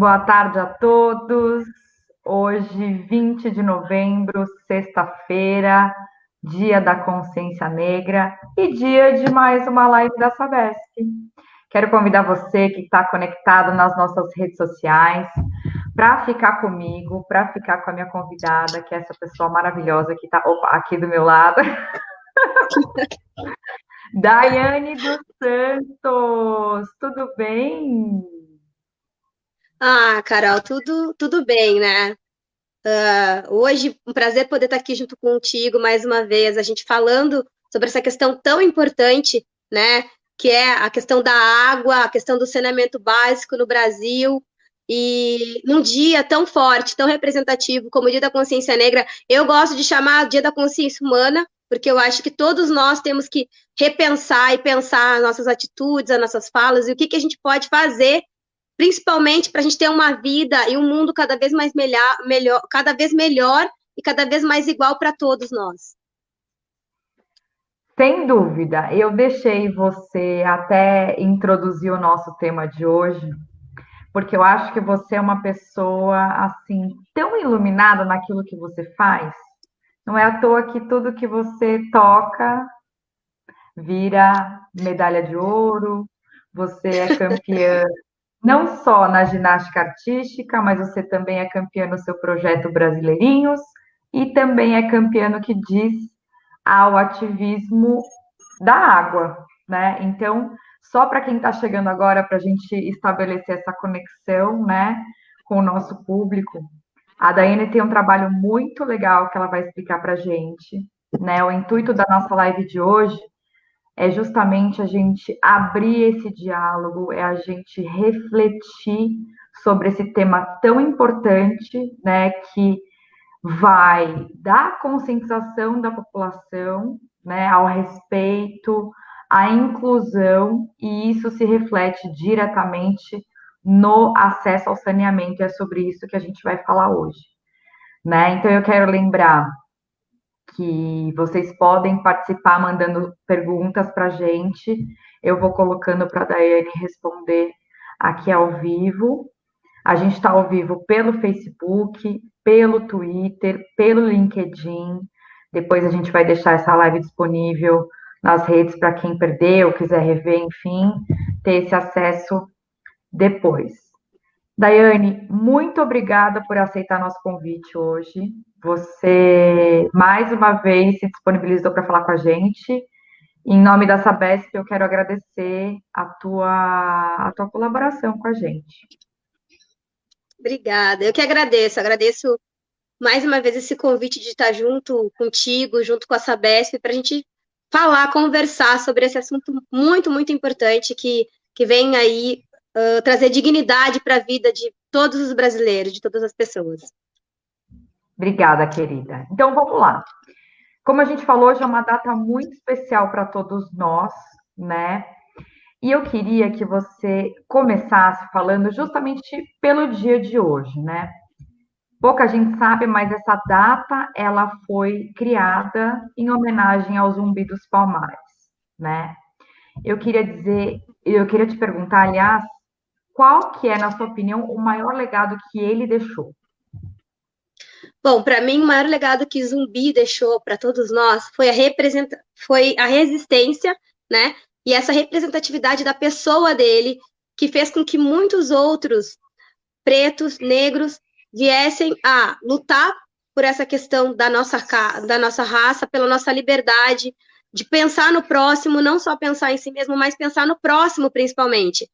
Boa tarde a todos. Hoje, 20 de novembro, sexta-feira, dia da consciência negra e dia de mais uma live da Sabesp. Quero convidar você que está conectado nas nossas redes sociais para ficar comigo, para ficar com a minha convidada, que é essa pessoa maravilhosa que está aqui do meu lado, Daiane dos Santos. Tudo bem? Ah, Carol, tudo bem, né? Hoje, um prazer poder estar aqui junto contigo mais uma vez, a gente falando sobre essa questão tão importante, né? Que é a questão da água, a questão do saneamento básico no Brasil. E num dia tão forte, tão representativo como o Dia da Consciência Negra, eu gosto de chamar Dia da Consciência Humana, porque eu acho que todos nós temos que repensar e pensar as nossas atitudes, as nossas falas e o que a gente pode fazer principalmente para a gente ter uma vida e um mundo cada vez mais cada vez melhor e cada vez mais igual para todos nós. Sem dúvida, eu deixei você até introduzir o nosso tema de hoje, porque eu acho que você é uma pessoa assim tão iluminada naquilo que você faz. Não é à toa que tudo que você toca vira medalha de ouro. Você é campeã não só na ginástica artística, mas você também é campeã no seu projeto Brasileirinhos e também é campeã no que diz ao ativismo da água, né? Então, só para quem está chegando agora, para a gente estabelecer essa conexão, né, com o nosso público, a Daiane tem um trabalho muito legal que ela vai explicar para a gente, né? O intuito da nossa live de hoje é justamente a gente abrir esse diálogo, é a gente refletir sobre esse tema tão importante, né, que vai da conscientização da população, né, ao respeito, à inclusão, e isso se reflete diretamente no acesso ao saneamento, e é sobre isso que a gente vai falar hoje, né? Então eu quero lembrar que vocês podem participar mandando perguntas para a gente. Eu vou colocando para a Daiane responder aqui ao vivo. A gente está ao vivo pelo Facebook, pelo Twitter, pelo LinkedIn. Depois a gente vai deixar essa live disponível nas redes para quem perdeu, quiser rever, enfim, ter esse acesso depois. Daiane, muito obrigada por aceitar nosso convite hoje. Você, mais uma vez, se disponibilizou para falar com a gente. Em nome da Sabesp, eu quero agradecer a tua colaboração com a gente. Obrigada. Eu que agradeço mais uma vez esse convite de estar junto contigo, junto com a Sabesp, para a gente falar, conversar sobre esse assunto muito importante que vem aí trazer dignidade para a vida de todos os brasileiros, de todas as pessoas. Obrigada, querida. Então, vamos lá. Como a gente falou, hoje é uma data muito especial para todos nós, né? E eu queria que você começasse falando justamente pelo dia de hoje, né? Pouca gente sabe, mas essa data ela foi criada em homenagem ao Zumbi dos Palmares, né? Eu queria te perguntar, aliás, qual que é, na sua opinião, o maior legado que ele deixou? Bom, para mim, o maior legado que Zumbi deixou para todos nós foi a resistência, né? E essa representatividade da pessoa dele, que fez com que muitos outros pretos, negros, viessem a lutar por essa questão da nossa raça, pela nossa liberdade, de pensar no próximo, não só pensar em si mesmo, mas pensar no próximo, principalmente.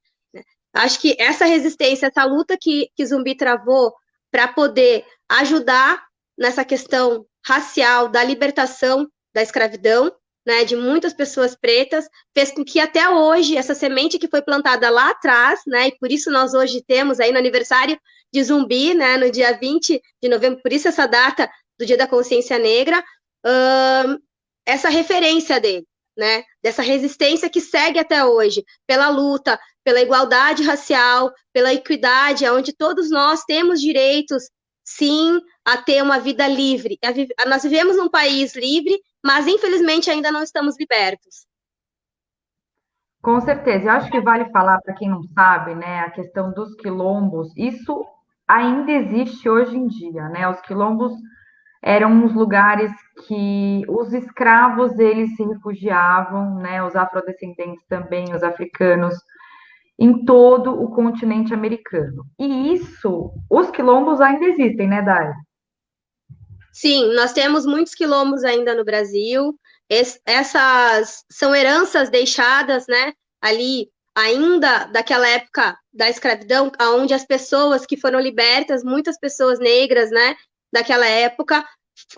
Acho que essa resistência, essa luta que Zumbi travou para poder ajudar nessa questão racial, da libertação da escravidão, né, de muitas pessoas pretas, fez com que até hoje essa semente que foi plantada lá atrás, né, e por isso nós hoje temos aí no aniversário de Zumbi, né, no dia 20 de novembro, por isso essa data do Dia da Consciência Negra, essa referência dele, né, dessa resistência que segue até hoje, pela luta, pela igualdade racial, pela equidade, onde todos nós temos direitos, sim, a ter uma vida livre. Nós vivemos num país livre, mas infelizmente ainda não estamos libertos. Com certeza. Eu acho que vale falar para quem não sabe, né, a questão dos quilombos. Isso ainda existe hoje em dia, né? Os quilombos eram os lugares que os escravos eles se refugiavam, né? Os afrodescendentes também, os africanos, em todo o continente americano. E isso, os quilombos ainda existem, né, Dai? Sim, nós temos muitos quilombos ainda no Brasil. Essas são heranças deixadas, né, ali ainda daquela época da escravidão, onde as pessoas que foram libertas, muitas pessoas negras, né, daquela época,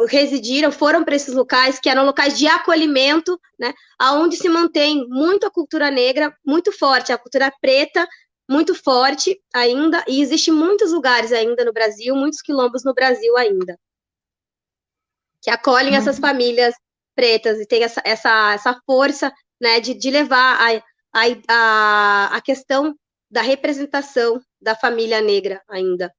residiram, foram para esses locais que eram locais de acolhimento, né, aonde se mantém muito a cultura negra, muito forte, a cultura preta muito forte ainda, e existe muitos lugares ainda no Brasil, muitos quilombos no Brasil ainda que acolhem essas Muito. famílias pretas e tem essa força, né, de levar a questão da representação da família negra ainda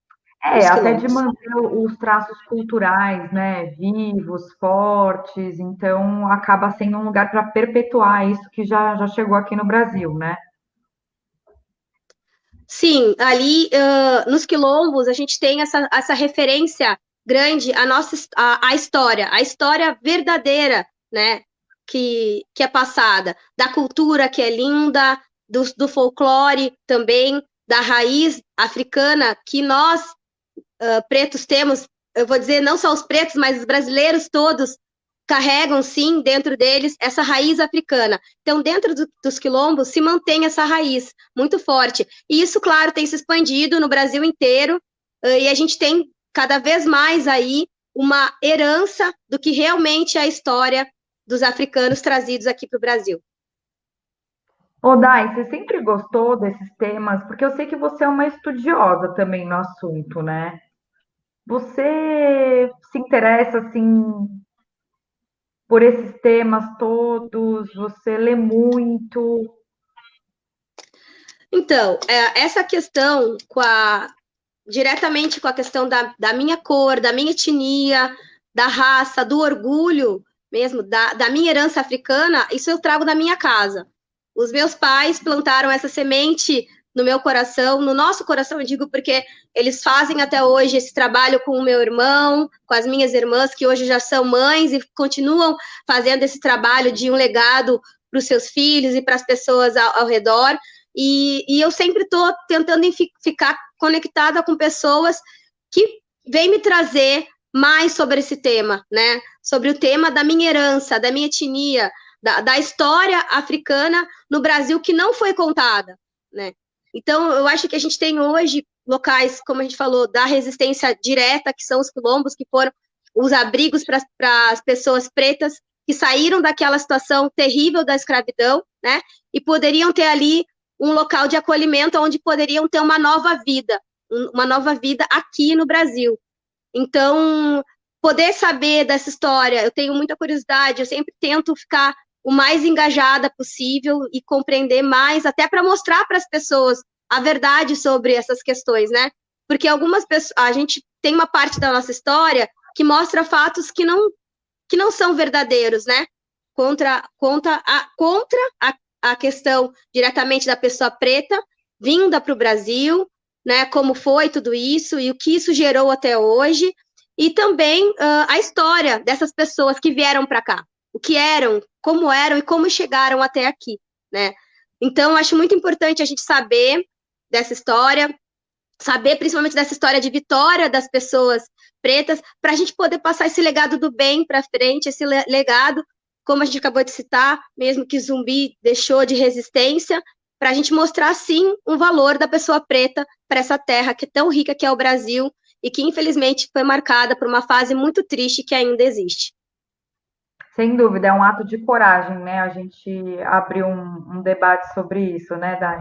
É, nos até de quilombos. manter os traços culturais, né, vivos, fortes, então acaba sendo um lugar para perpetuar isso que já chegou aqui no Brasil, né? Sim, ali nos quilombos a gente tem essa referência grande à nossa a história verdadeira, né, que é passada, da cultura que é linda, do folclore também, da raiz africana que nós pretos temos, eu vou dizer, não só os pretos, mas os brasileiros todos carregam, sim, dentro deles essa raiz africana. Então, dentro dos quilombos, se mantém essa raiz muito forte. E isso, claro, tem se expandido no Brasil inteiro, e a gente tem cada vez mais aí uma herança do que realmente é a história dos africanos trazidos aqui para o Brasil. Ô, Dai, você sempre gostou desses temas? Porque eu sei que você é uma estudiosa também no assunto, né? Você se interessa, assim, por esses temas todos? Você lê muito? Então, essa questão diretamente com a questão da minha cor, da minha etnia, da raça, do orgulho mesmo, da minha herança africana, isso eu trago da minha casa. Os meus pais plantaram essa semente no meu coração, no nosso coração, eu digo porque eles fazem até hoje esse trabalho com o meu irmão, com as minhas irmãs, que hoje já são mães e continuam fazendo esse trabalho de um legado para os seus filhos e para as pessoas ao redor. E eu sempre estou tentando ficar conectada com pessoas que vêm me trazer mais sobre esse tema, né? Sobre o tema da minha herança, da minha etnia, da história africana no Brasil que não foi contada, né? Então, eu acho que a gente tem hoje locais, como a gente falou, da resistência direta, que são os quilombos, que foram os abrigos para as pessoas pretas que saíram daquela situação terrível da escravidão, né? E poderiam ter ali um local de acolhimento onde poderiam ter uma nova vida aqui no Brasil. Então, poder saber dessa história, eu tenho muita curiosidade, eu sempre tento ficar o mais engajada possível e compreender mais, até para mostrar para as pessoas a verdade sobre essas questões, né? Porque algumas pessoas, a gente tem uma parte da nossa história que mostra fatos que não são verdadeiros, né? Contra a questão diretamente da pessoa preta vinda para o Brasil, né? Como foi tudo isso e o que isso gerou até hoje, e também a história dessas pessoas que vieram para cá, o que eram e como chegaram até aqui, né? Então, acho muito importante a gente saber dessa história, saber principalmente dessa história de vitória das pessoas pretas, para a gente poder passar esse legado do bem para frente, esse legado, como a gente acabou de citar, mesmo que Zumbi deixou de resistência, para a gente mostrar, sim, um valor da pessoa preta para essa terra que é tão rica que é o Brasil e que, infelizmente, foi marcada por uma fase muito triste que ainda existe. Sem dúvida, é um ato de coragem, né? A gente abrir um debate sobre isso, né, Dai?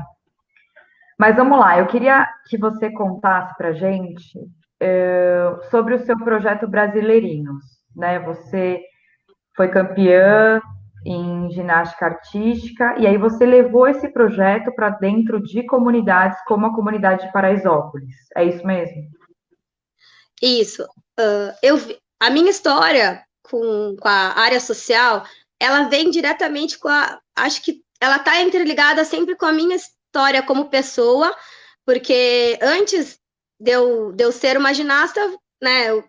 Mas vamos lá, eu queria que você contasse para gente sobre o seu projeto Brasileirinhos, né? Você foi campeã em ginástica artística e aí você levou esse projeto para dentro de comunidades como a comunidade de Paraisópolis. É isso mesmo? Isso. A minha história com a área social, ela vem diretamente acho que ela está interligada sempre com a minha história como pessoa, porque antes de eu ser uma ginasta, né, eu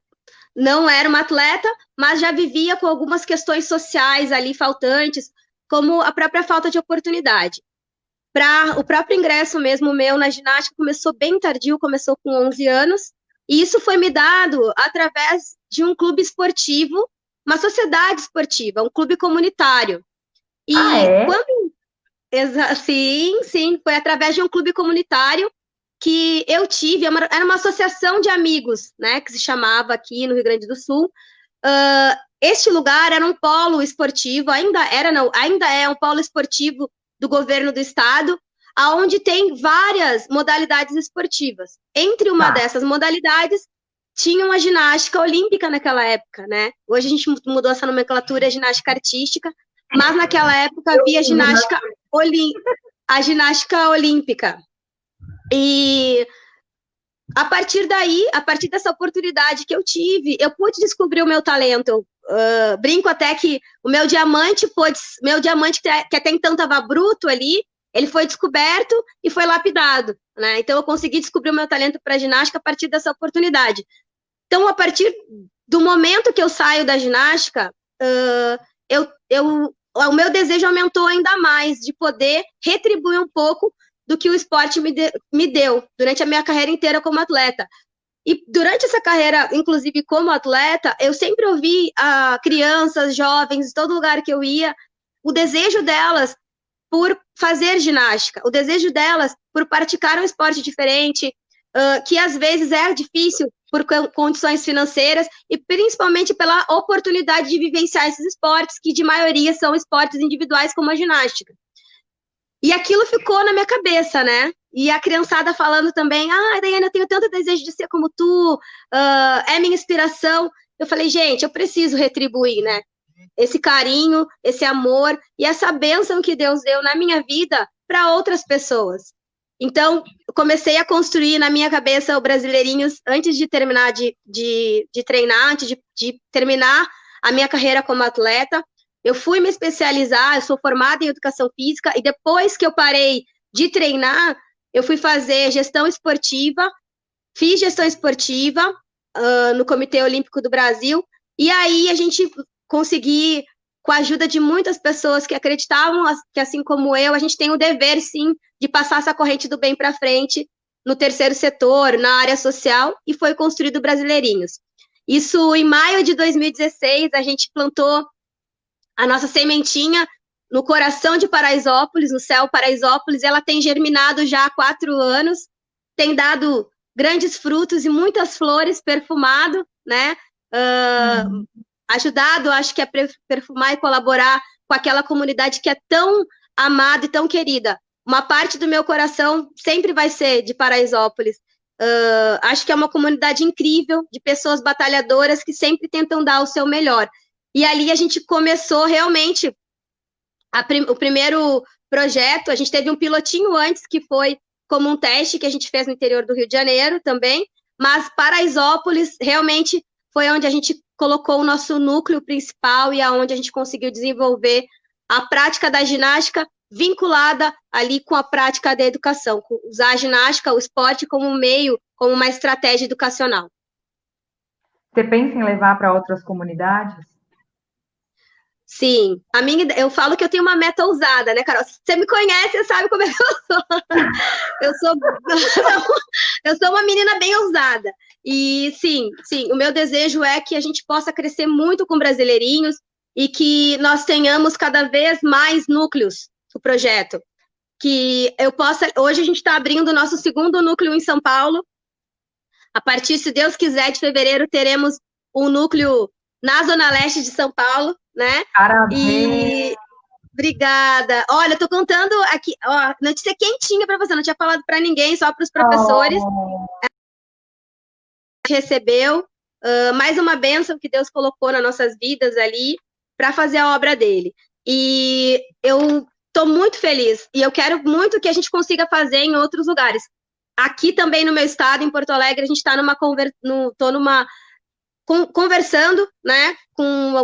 não era uma atleta, mas já vivia com algumas questões sociais ali faltantes, como a própria falta de oportunidade. Para o próprio ingresso mesmo meu na ginástica começou bem tardio, começou com 11 anos, e isso foi me dado através de um clube esportivo, uma sociedade esportiva, um clube comunitário. Ah, E é? quando sim, sim, foi através de um clube comunitário que eu tive, era uma associação de amigos, né, que se chamava aqui no Rio Grande do Sul. Este lugar era um polo esportivo, ainda era não, ainda é um polo esportivo do governo do estado, aonde tem várias modalidades esportivas. Entre uma Tá. dessas modalidades tinha uma ginástica olímpica naquela época, né? Hoje a gente mudou essa nomenclatura, ginástica artística, mas naquela época havia a ginástica olímpica. E a partir daí, a partir dessa oportunidade que eu tive, eu pude descobrir o meu talento. Brinco até que o meu diamante que até então estava bruto ali, ele foi descoberto e foi lapidado, né? Então eu consegui descobrir o meu talento para ginástica a partir dessa oportunidade. Então, a partir do momento que eu saio da ginástica, o meu desejo aumentou ainda mais de poder retribuir um pouco do que o esporte me deu durante a minha carreira inteira como atleta. E durante essa carreira, inclusive como atleta, eu sempre ouvi crianças, jovens, de todo lugar que eu ia, o desejo delas por fazer ginástica, o desejo delas por praticar um esporte diferente, que às vezes é difícil por condições financeiras e principalmente pela oportunidade de vivenciar esses esportes, que de maioria são esportes individuais como a ginástica. E aquilo ficou na minha cabeça, né? E a criançada falando também, Daiane, eu tenho tanto desejo de ser como tu, é minha inspiração. Eu falei, gente, eu preciso retribuir, né? Esse carinho, esse amor e essa bênção que Deus deu na minha vida para outras pessoas. Então, comecei a construir na minha cabeça o Brasileirinhos antes de terminar de treinar, antes de terminar a minha carreira como atleta. Eu fui me especializar, eu sou formada em educação física, e depois que eu parei de treinar, eu fui fazer gestão esportiva, fiz gestão esportiva no Comitê Olímpico do Brasil, e aí a gente conseguiu, com a ajuda de muitas pessoas que acreditavam que, assim como eu, a gente tem o dever, sim, de passar essa corrente do bem para frente no terceiro setor, na área social, e foi construído o Brasileirinhos. Isso, em maio de 2016, a gente plantou a nossa sementinha no coração de Paraisópolis, no céu Paraisópolis, ela tem germinado já há 4 anos, tem dado grandes frutos e muitas flores, perfumado, né? Ajudado, acho que a perfumar e colaborar com aquela comunidade que é tão amada e tão querida. Uma parte do meu coração sempre vai ser de Paraisópolis. Acho que é uma comunidade incrível, de pessoas batalhadoras que sempre tentam dar o seu melhor. E ali a gente começou realmente o primeiro projeto. A gente teve um pilotinho antes, que foi como um teste que a gente fez no interior do Rio de Janeiro também, mas Paraisópolis realmente foi onde a gente colocou o nosso núcleo principal e aonde a gente conseguiu desenvolver a prática da ginástica vinculada ali com a prática da educação, usar a ginástica, o esporte como um meio, como uma estratégia educacional. Você pensa em levar para outras comunidades? Sim, eu falo que eu tenho uma meta ousada, né, Carol? Você me conhece, você sabe como é que eu sou. Eu sou, eu sou uma menina bem ousada. E sim, o meu desejo é que a gente possa crescer muito com Brasileirinhos e que nós tenhamos cada vez mais núcleos do projeto. Que eu possa. Hoje a gente está abrindo o nosso segundo núcleo em São Paulo. A partir, se Deus quiser, de fevereiro, teremos um núcleo na Zona Leste de São Paulo, né? Parabéns! E obrigada. Olha, eu tô contando aqui, ó, notícia quentinha para você, não tinha falado para ninguém, só para os professores. Oh. Recebeu mais uma bênção que Deus colocou nas nossas vidas ali para fazer a obra dele. E eu estou muito feliz e eu quero muito que a gente consiga fazer em outros lugares. Aqui também no meu estado, em Porto Alegre, a gente está conversando, né, com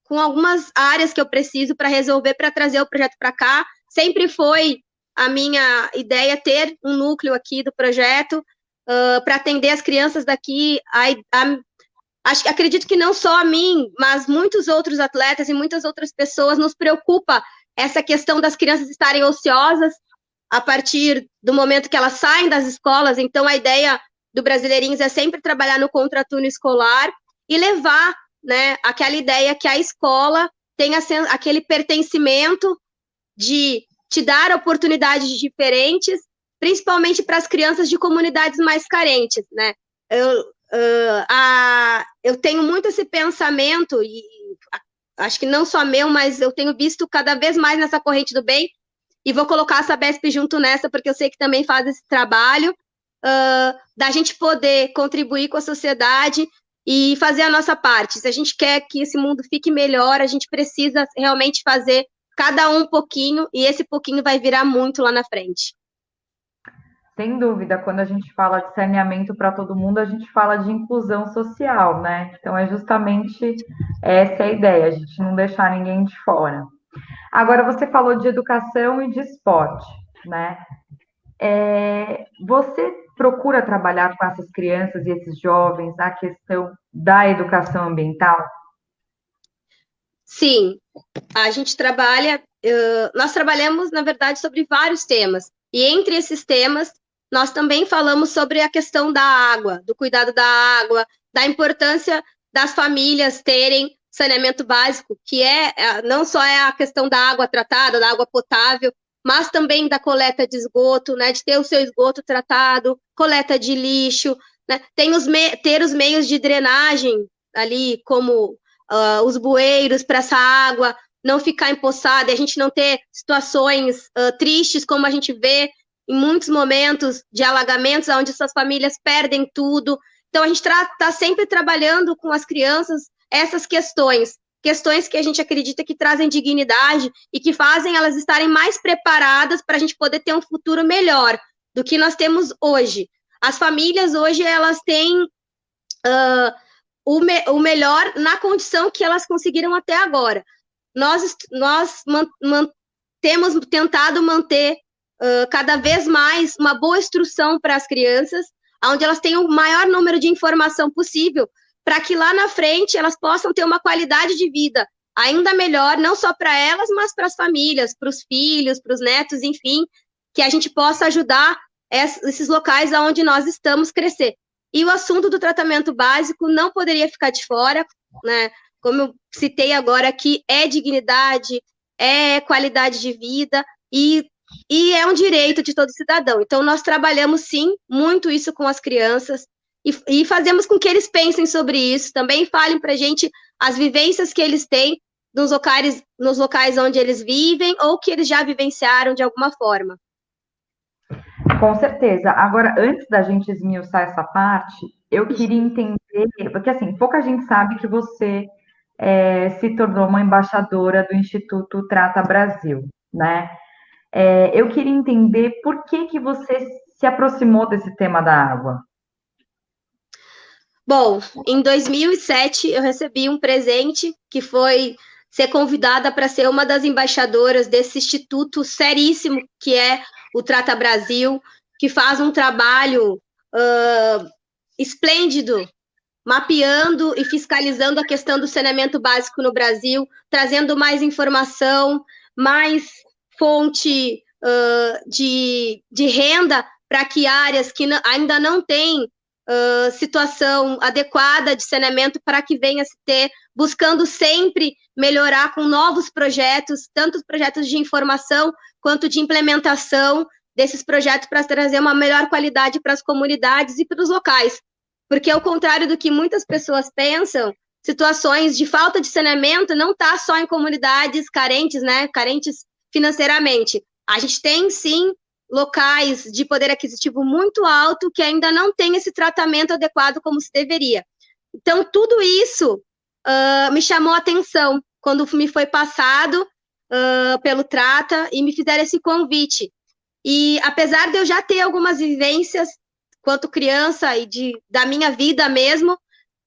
com algumas áreas que eu preciso para resolver, para trazer o projeto para cá. Sempre foi a minha ideia ter um núcleo aqui do projeto para atender as crianças daqui. Acredito que não só a mim, mas muitos outros atletas e muitas outras pessoas nos preocupa essa questão das crianças estarem ociosas a partir do momento que elas saem das escolas. Então, a ideia do Brasileirinhos é sempre trabalhar no contraturno escolar e levar, né, aquela ideia que a escola tenha aquele pertencimento de te dar oportunidades diferentes, principalmente para as crianças de comunidades mais carentes, né? Eu tenho muito esse pensamento, e acho que não só meu, mas eu tenho visto cada vez mais nessa corrente do bem, e vou colocar a Sabesp junto nessa, porque eu sei que também faz esse trabalho, da gente poder contribuir com a sociedade e fazer a nossa parte. Se a gente quer que esse mundo fique melhor, a gente precisa realmente fazer cada um pouquinho, e esse pouquinho vai virar muito lá na frente. Sem dúvida, quando a gente fala de saneamento para todo mundo, a gente fala de inclusão social, né? Então é justamente essa a ideia, a gente não deixar ninguém de fora. Agora, você falou de educação e de esporte, né? Você procura trabalhar com essas crianças e esses jovens na questão da educação ambiental? Sim, a gente trabalha, nós trabalhamos, na verdade, sobre vários temas, e entre esses temas, nós também falamos sobre a questão da água, do cuidado da água, da importância das famílias terem saneamento básico, que não só é a questão da água tratada, da água potável, mas também da coleta de esgoto, né, de ter o seu esgoto tratado, coleta de lixo, né, ter os meios de drenagem ali, como os bueiros para essa água não ficar empoçada, e a gente não ter situações tristes, como a gente vê em muitos momentos de alagamentos, onde essas famílias perdem tudo. Então, a gente está sempre trabalhando com as crianças essas questões que a gente acredita que trazem dignidade e que fazem elas estarem mais preparadas para a gente poder ter um futuro melhor do que nós temos hoje. As famílias hoje, elas têm o melhor na condição que elas conseguiram até agora. Nós temos tentado manter cada vez mais uma boa instrução para as crianças, onde elas tenham o maior número de informação possível, para que lá na frente elas possam ter uma qualidade de vida ainda melhor, não só para elas, mas para as famílias, para os filhos, para os netos, enfim, que a gente possa ajudar esses locais onde nós estamos crescer. E o assunto do tratamento básico não poderia ficar de fora, né? Como eu citei agora aqui, é dignidade, é qualidade de vida e é um direito de todo cidadão. Então, nós trabalhamos, sim, muito isso com as crianças e fazemos com que eles pensem sobre isso, também falem para a gente as vivências que eles têm nos locais onde eles vivem ou que eles já vivenciaram de alguma forma. Com certeza. Agora, antes da gente esmiuçar essa parte, eu queria entender, porque assim, pouca gente sabe que você se tornou uma embaixadora do Instituto Trata Brasil, né? Eu queria entender por que você se aproximou desse tema da água. Bom, em 2007 eu recebi um presente que foi ser convidada para ser uma das embaixadoras desse instituto seríssimo que é o Trata Brasil, que faz um trabalho esplêndido, mapeando e fiscalizando a questão do saneamento básico no Brasil, trazendo mais informação, mais fonte de renda para que áreas que ainda não têm situação adequada de saneamento para que venha a se ter, buscando sempre melhorar com novos projetos, tanto projetos de informação quanto de implementação desses projetos para trazer uma melhor qualidade para as comunidades e para os locais. Porque, ao contrário do que muitas pessoas pensam, situações de falta de saneamento não está só em comunidades carentes, né? Carentes financeiramente. A gente tem, sim, locais de poder aquisitivo muito alto que ainda não tem esse tratamento adequado como se deveria. Então, tudo isso me chamou a atenção quando me foi passado pelo Trata e me fizeram esse convite. E, apesar de eu já ter algumas vivências quanto criança e da minha vida mesmo,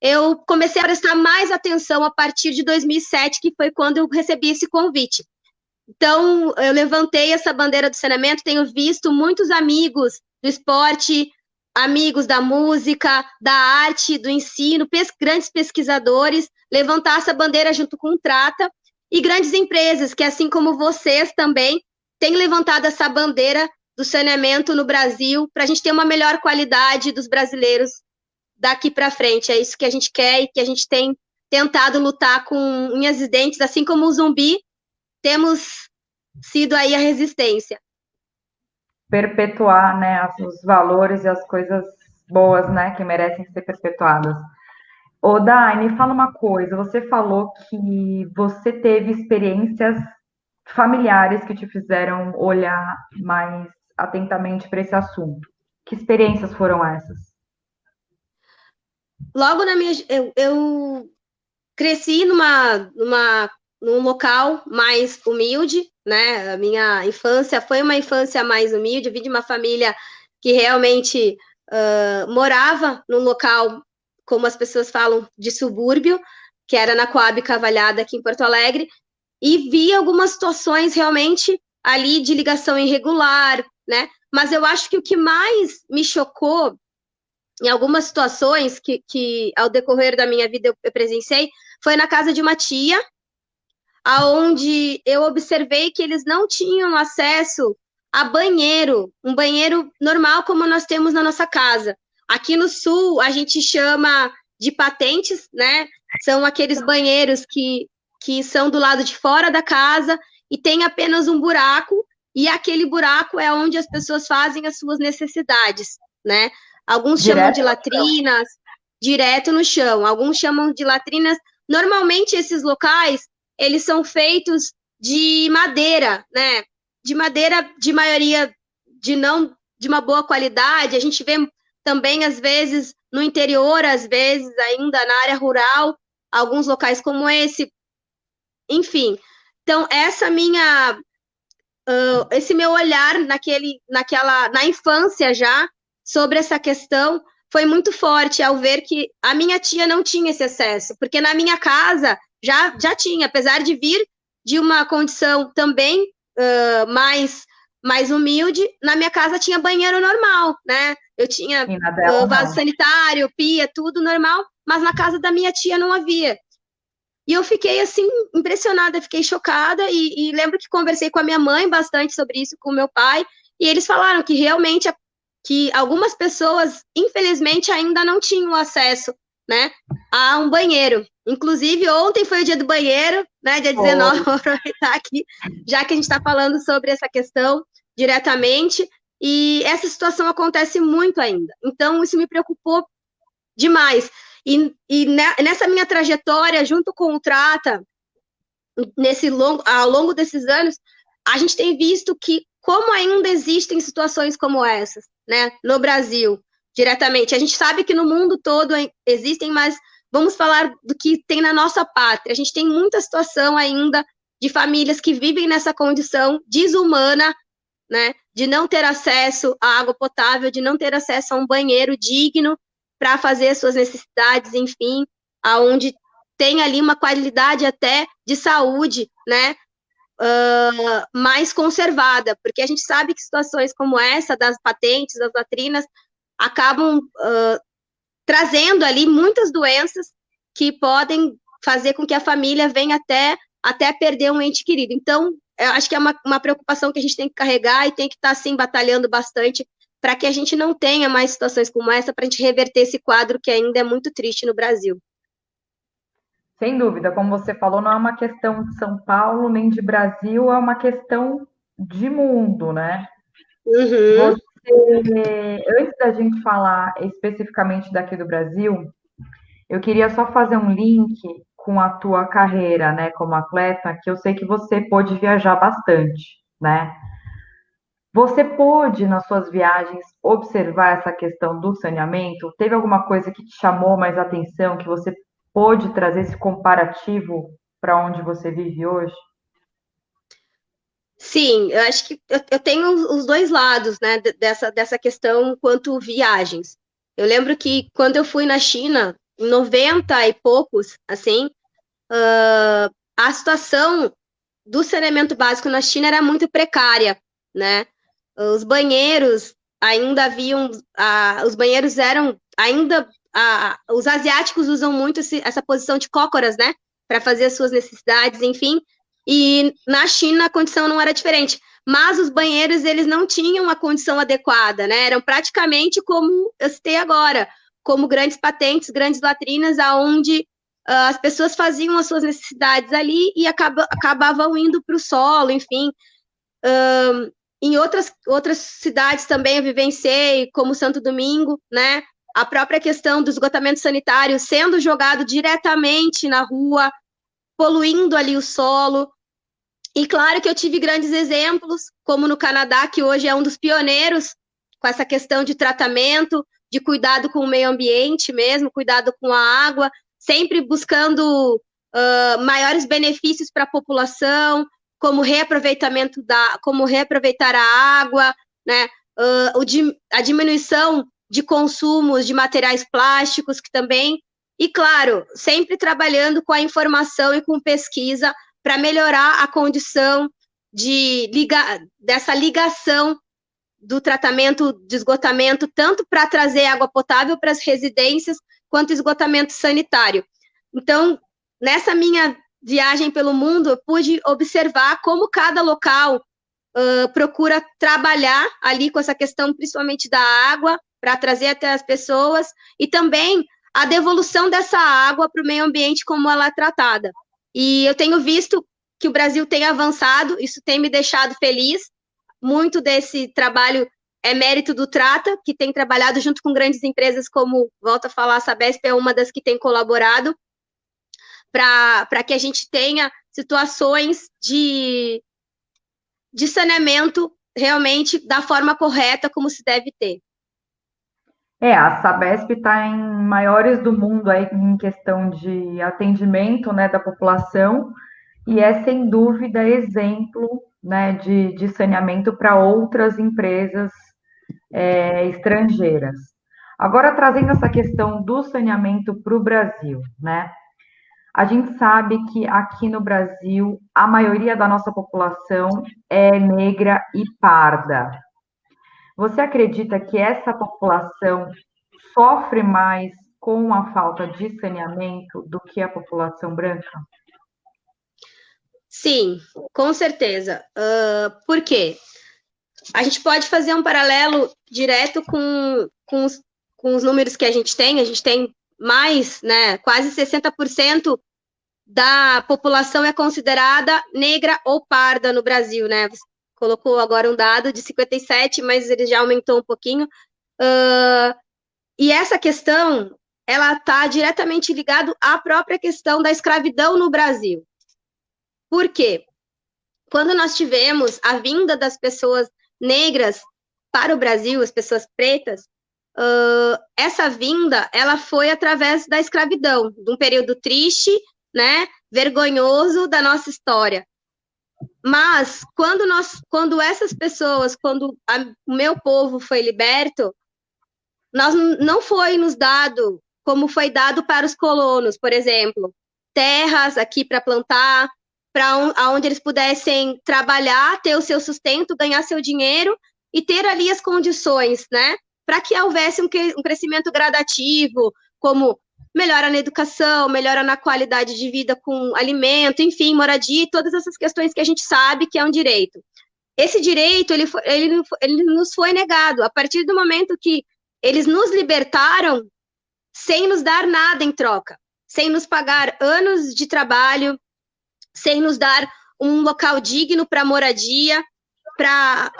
eu comecei a prestar mais atenção a partir de 2007, que foi quando eu recebi esse convite. Então, eu levantei essa bandeira do saneamento, tenho visto muitos amigos do esporte, amigos da música, da arte, do ensino, grandes pesquisadores, levantar essa bandeira junto com o Trata, e grandes empresas, que assim como vocês também, têm levantado essa bandeira do saneamento no Brasil, para a gente ter uma melhor qualidade dos brasileiros daqui para frente. É isso que a gente quer e que a gente tem tentado lutar com unhas e dentes, assim como o Zumbi, temos sido aí a resistência. Perpetuar, né, os valores e as coisas boas, né, que merecem ser perpetuadas. Ô, Dai, me fala uma coisa. Você falou que você teve experiências familiares que te fizeram olhar mais atentamente para esse assunto. Que experiências foram essas? Logo na minha. Eu cresci num local mais humilde, né? A minha infância foi uma infância mais humilde. Eu vim de uma família que realmente morava num local, como as pessoas falam, de subúrbio, que era na Coab Cavalhada, aqui em Porto Alegre, e vi algumas situações realmente ali de ligação irregular, né? Mas eu acho que o que mais me chocou em algumas situações que ao decorrer da minha vida eu presenciei, foi na casa de uma tia, aonde eu observei que eles não tinham acesso a banheiro, um banheiro normal como nós temos na nossa casa. Aqui no sul, a gente chama de patentes, né? São aqueles banheiros que são do lado de fora da casa e tem apenas um buraco, e aquele buraco é onde as pessoas fazem as suas necessidades, né? Alguns chamam de latrinas, direto no chão. Alguns chamam de latrinas. Normalmente, esses locais, eles são feitos de madeira, né? De madeira, de maioria, de uma boa qualidade. A gente vê também, às vezes, no interior, às vezes, ainda na área rural, alguns locais como esse. Enfim, então, esse meu olhar na infância já, sobre essa questão, foi muito forte ao ver que a minha tia não tinha esse acesso, porque na minha casa já tinha, apesar de vir de uma condição também mais humilde, na minha casa tinha banheiro normal, né? Eu tinha vaso sanitário, pia, tudo normal, mas na casa da minha tia não havia. E eu fiquei, assim, impressionada, fiquei chocada, e lembro que conversei com a minha mãe bastante sobre isso, com o meu pai, e eles falaram que realmente que algumas pessoas, infelizmente, ainda não tinham acesso, né, a um banheiro. Inclusive, ontem foi o dia do banheiro, né, dia 19, vou aproveitar aqui, já que a gente está falando sobre essa questão diretamente, e essa situação acontece muito ainda. Então, isso me preocupou demais. E nessa minha trajetória, junto com o Trata, ao longo desses anos, a gente tem visto que como ainda existem situações como essas, né, no Brasil, diretamente. A gente sabe que no mundo todo existem, mas vamos falar do que tem na nossa pátria. A gente tem muita situação ainda de famílias que vivem nessa condição desumana, né, de não ter acesso à água potável, de não ter acesso a um banheiro digno para fazer as suas necessidades, enfim, aonde tem ali uma qualidade até de saúde, né, mais conservada, porque a gente sabe que situações como essa, das patentes, das latrinas, acabam trazendo ali muitas doenças que podem fazer com que a família venha até perder um ente querido. Então, eu acho que é uma preocupação que a gente tem que carregar e tem que estar, assim, batalhando bastante para que a gente não tenha mais situações como essa, para a gente reverter esse quadro que ainda é muito triste no Brasil. Sem dúvida, como você falou, não é uma questão de São Paulo nem de Brasil, é uma questão de mundo, né? Uhum. Antes da gente falar especificamente daqui do Brasil, eu queria só fazer um link com a tua carreira, né, como atleta, que eu sei que você pôde viajar bastante, né? Você pôde, nas suas viagens, observar essa questão do saneamento? Teve alguma coisa que te chamou mais atenção, que você pôde trazer esse comparativo para onde você vive hoje? Sim, eu acho que eu tenho os dois lados, né, dessa questão quanto viagens. Eu lembro que quando eu fui na China, 90 e poucos, assim, a situação do saneamento básico na China era muito precária, né? Os banheiros ainda haviam, os banheiros eram ainda, os asiáticos usam muito essa posição de cócoras, né? Para fazer as suas necessidades, enfim. E na China a condição não era diferente. Mas os banheiros, eles não tinham a condição adequada, né? Eram praticamente como eu citei agora, como grandes patentes, grandes latrinas, aonde as pessoas faziam as suas necessidades ali e acabavam indo para o solo, enfim. Em outras cidades também eu vivenciei, como Santo Domingo, né? A própria questão do esgotamento sanitário sendo jogado diretamente na rua, poluindo ali o solo. E claro que eu tive grandes exemplos, como no Canadá, que hoje é um dos pioneiros com essa questão de tratamento, de cuidado com o meio ambiente mesmo, cuidado com a água, sempre buscando maiores benefícios para a população, como como reaproveitar a água, né? A diminuição de consumos de materiais plásticos, que também, e claro, sempre trabalhando com a informação e com pesquisa para melhorar a condição dessa ligação do tratamento de esgotamento, tanto para trazer água potável para as residências, quanto esgotamento sanitário. Então, nessa minha viagem pelo mundo, eu pude observar como cada local procura trabalhar ali com essa questão, principalmente da água, para trazer até as pessoas, e também a devolução dessa água para o meio ambiente como ela é tratada. E eu tenho visto que o Brasil tem avançado, isso tem me deixado feliz. Muito desse trabalho é mérito do Trata, que tem trabalhado junto com grandes empresas como, volto a falar, a Sabesp é uma das que tem colaborado para que a gente tenha situações de saneamento realmente da forma correta, como se deve ter. A Sabesp está em maiores do mundo aí em questão de atendimento, né, da população, e é sem dúvida exemplo, né, de saneamento para outras empresas estrangeiras. Agora, trazendo essa questão do saneamento para o Brasil, né? A gente sabe que aqui no Brasil a maioria da nossa população é negra e parda. Você acredita que essa população sofre mais com a falta de saneamento do que a população branca? Sim, com certeza. Por quê? A gente pode fazer um paralelo direto com os números que a gente tem mais, né, quase 60% da população é considerada negra ou parda no Brasil, né? Você colocou agora um dado de 57, mas ele já aumentou um pouquinho. E essa questão, ela está diretamente ligada à própria questão da escravidão no Brasil. Por quê? Quando nós tivemos a vinda das pessoas negras para o Brasil, as pessoas pretas, essa vinda, ela foi através da escravidão, de um período triste, né, vergonhoso da nossa história. Mas, quando essas pessoas, o meu povo foi liberto, não foi nos dado, como foi dado para os colonos, por exemplo, terras aqui para plantar, para onde eles pudessem trabalhar, ter o seu sustento, ganhar seu dinheiro e ter ali as condições, né, para que houvesse um crescimento gradativo, como melhora na educação, melhora na qualidade de vida com alimento, enfim, moradia, todas essas questões que a gente sabe que é um direito. Esse direito, ele nos foi negado a partir do momento que eles nos libertaram sem nos dar nada em troca, sem nos pagar anos de trabalho, sem nos dar um local digno para moradia, para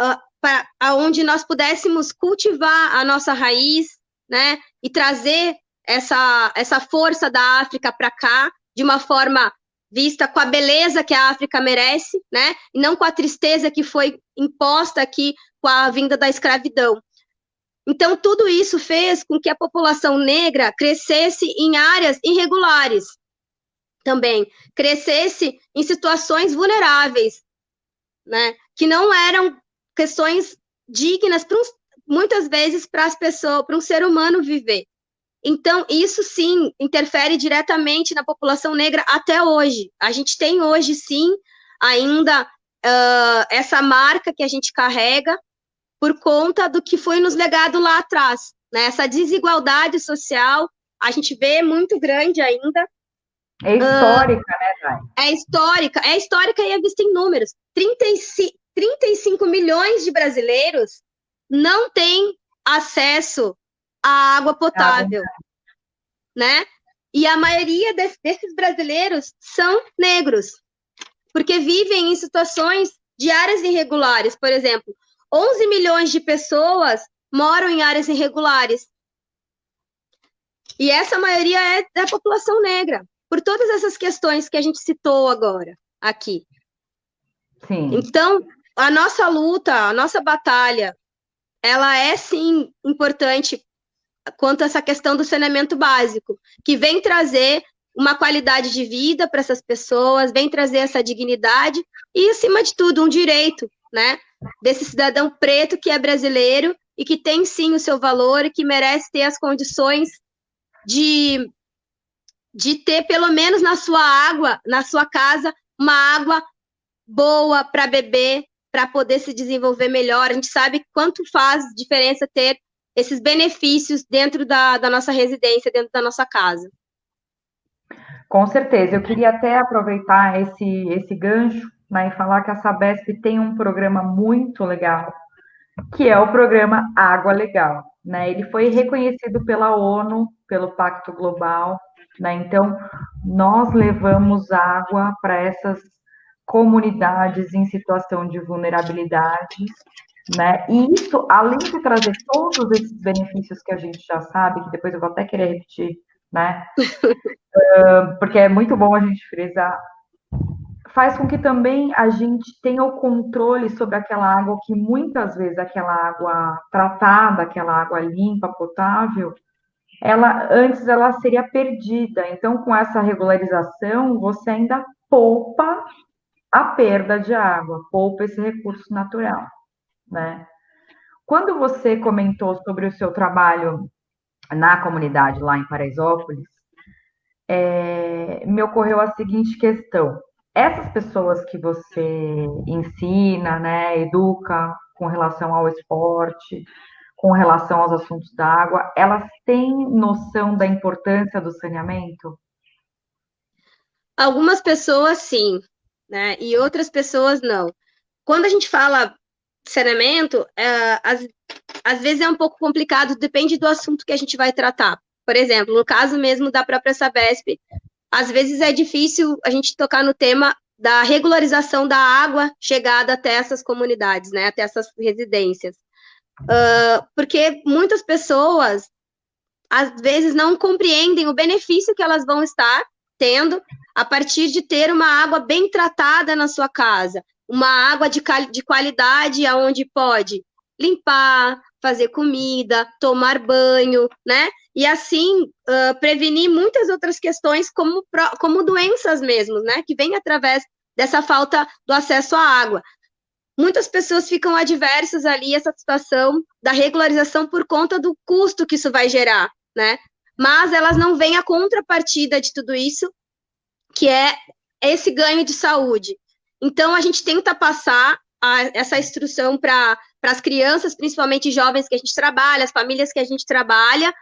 onde nós pudéssemos cultivar a nossa raiz, né, e trazer essa força da África para cá, de uma forma vista com a beleza que a África merece, né, e não com a tristeza que foi imposta aqui com a vinda da escravidão. Então, tudo isso fez com que a população negra crescesse em áreas irregulares, também crescesse em situações vulneráveis, né, que não eram questões dignas, muitas vezes, para as pessoas, para um ser humano viver. Então, isso sim interfere diretamente na população negra até hoje. A gente tem hoje, sim, ainda essa marca que a gente carrega por conta do que foi nos legado lá atrás, né? Essa desigualdade social, a gente vê muito grande ainda. É histórica, né, Dai? É histórica e é vista em números. 35 milhões de brasileiros não têm acesso à água potável, né? E a maioria desses brasileiros são negros, porque vivem em situações de áreas irregulares. Por exemplo, 11 milhões de pessoas moram em áreas irregulares. E essa maioria é da população negra, por todas essas questões que a gente citou agora, aqui. Sim. Então, a nossa luta, a nossa batalha, ela é, sim, importante quanto a essa questão do saneamento básico, que vem trazer uma qualidade de vida para essas pessoas, vem trazer essa dignidade e, acima de tudo, um direito, né, desse cidadão preto que é brasileiro e que tem, sim, o seu valor e que merece ter as condições de ter, pelo menos na sua água, na sua casa, uma água boa para beber, para poder se desenvolver melhor. A gente sabe quanto faz diferença ter esses benefícios dentro da nossa residência, dentro da nossa casa. Com certeza. Eu queria até aproveitar esse gancho, né, e falar que a Sabesp tem um programa muito legal, que é o programa Água Legal, né? Ele foi reconhecido pela ONU, pelo Pacto Global, né? Então, nós levamos água para essas comunidades em situação de vulnerabilidade, né? E isso, além de trazer todos esses benefícios que a gente já sabe, que depois eu vou até querer repetir, né? Porque é muito bom a gente frisar, faz com que também a gente tenha o controle sobre aquela água que muitas vezes aquela água tratada, aquela água limpa, potável, ela seria perdida. Então, com essa regularização, você ainda poupa a perda de água, poupa esse recurso natural, né? Quando você comentou sobre o seu trabalho na comunidade lá em Paraisópolis, me ocorreu a seguinte questão. Essas pessoas que você ensina, né, educa com relação ao esporte, com relação aos assuntos da água, elas têm noção da importância do saneamento? Algumas pessoas, sim, né? E outras pessoas, não. Quando a gente fala saneamento, às vezes é um pouco complicado, depende do assunto que a gente vai tratar. Por exemplo, no caso mesmo da própria Sabesp, às vezes é difícil a gente tocar no tema da regularização da água chegada até essas comunidades, né, até essas residências. Porque muitas pessoas, às vezes, não compreendem o benefício que elas vão estar tendo a partir de ter uma água bem tratada na sua casa, uma água de qualidade, onde pode limpar, fazer comida, tomar banho, né? E assim prevenir muitas outras questões, como doenças mesmo, né? Que vêm através dessa falta do acesso à água. Muitas pessoas ficam adversas ali a essa situação da regularização por conta do custo que isso vai gerar, né? Mas elas não veem a contrapartida de tudo isso, que é esse ganho de saúde. Então, a gente tenta passar essa instrução para as crianças, principalmente jovens que a gente trabalha, as famílias que a gente trabalha.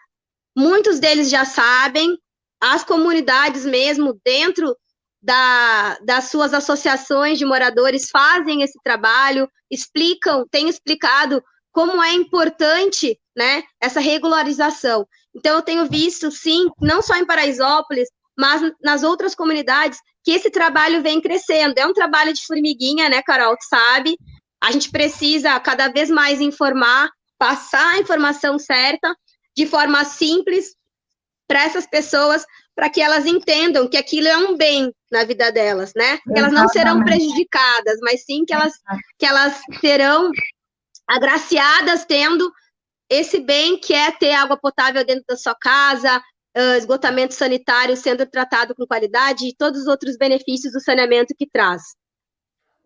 Muitos deles já sabem, as comunidades mesmo, dentro das suas associações de moradores, fazem esse trabalho, têm explicado como é importante, né, essa regularização. Então, eu tenho visto, sim, não só em Paraisópolis, mas nas outras comunidades, que esse trabalho vem crescendo. É um trabalho de formiguinha, né, Carol, tu sabe? A gente precisa cada vez mais informar, passar a informação certa, de forma simples, para essas pessoas, para que elas entendam que aquilo é um bem na vida delas, né? Que elas não serão prejudicadas, mas sim que elas serão agraciadas tendo esse bem que é ter água potável dentro da sua casa, esgotamento sanitário sendo tratado com qualidade e todos os outros benefícios do saneamento que traz.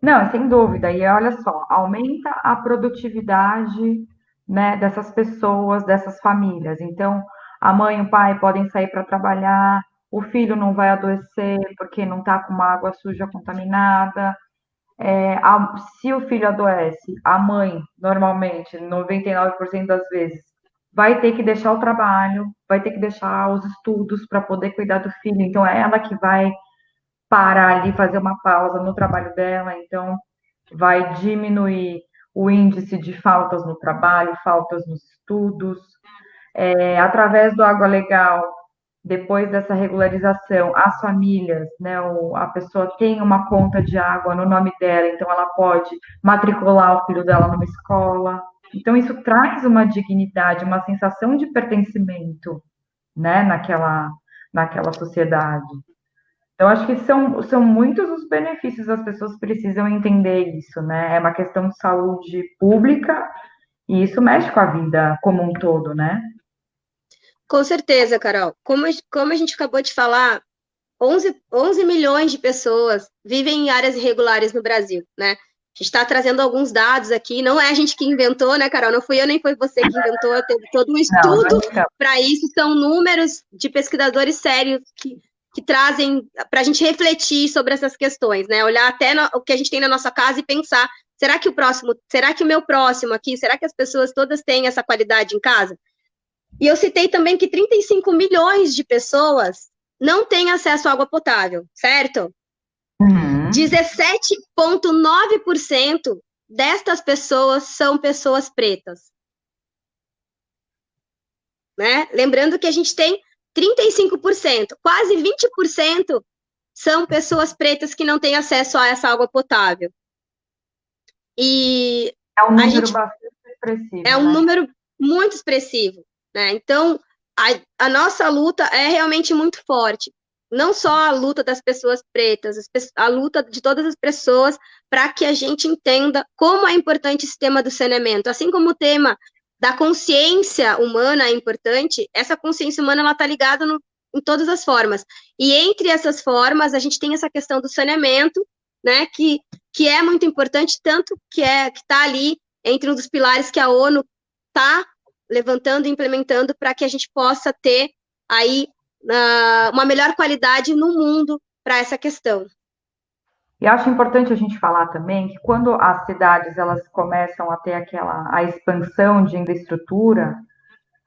Não, sem dúvida. E olha só, aumenta a produtividade, né, dessas pessoas, dessas famílias. Então, a mãe e o pai podem sair para trabalhar, o filho não vai adoecer porque não está com uma água suja contaminada. Se o filho adoece, a mãe, normalmente, 99% das vezes, vai ter que deixar o trabalho, vai ter que deixar os estudos para poder cuidar do filho. Então, é ela que vai parar ali, fazer uma pausa no trabalho dela. Então, vai diminuir o índice de faltas no trabalho, faltas nos estudos. Através do Água Legal, depois dessa regularização, as famílias, né, a pessoa tem uma conta de água no nome dela, então ela pode matricular o filho dela numa escola. Então, isso traz uma dignidade, uma sensação de pertencimento, né, naquela sociedade. Então, acho que são muitos os benefícios, as pessoas precisam entender isso, né? É uma questão de saúde pública e isso mexe com a vida como um todo, né? Com certeza, Carol. Como a gente acabou de falar, 11 milhões de pessoas vivem em áreas irregulares no Brasil, né? A gente está trazendo alguns dados aqui, não é a gente que inventou, né, Carol? Não fui eu nem foi você que inventou, teve todo um Não, estudo para isso, são números de pesquisadores sérios que trazem para a gente refletir sobre essas questões, né? Olhar até o que a gente tem na nossa casa e pensar, será que o meu próximo aqui, será que as pessoas todas têm essa qualidade em casa? E eu citei também que 35 milhões de pessoas não têm acesso à água potável, certo? Uhum. 17,9% destas pessoas são pessoas pretas. Né? Lembrando que a gente tem 35%, quase 20% são pessoas pretas que não têm acesso a essa água potável. E é um número bastante expressivo. É um número muito expressivo. Né? Então, a nossa luta é realmente muito forte. Não só a luta das pessoas pretas, a luta de todas as pessoas para que a gente entenda como é importante esse tema do saneamento. Assim como o tema da consciência humana é importante, essa consciência humana está ligada em todas as formas. E entre essas formas, a gente tem essa questão do saneamento, né, que é muito importante, tanto que está ali entre um dos pilares que a ONU está levantando e implementando para que a gente possa ter aí uma melhor qualidade no mundo para essa questão. E acho importante a gente falar também que quando as cidades elas começam a ter a expansão de infraestrutura,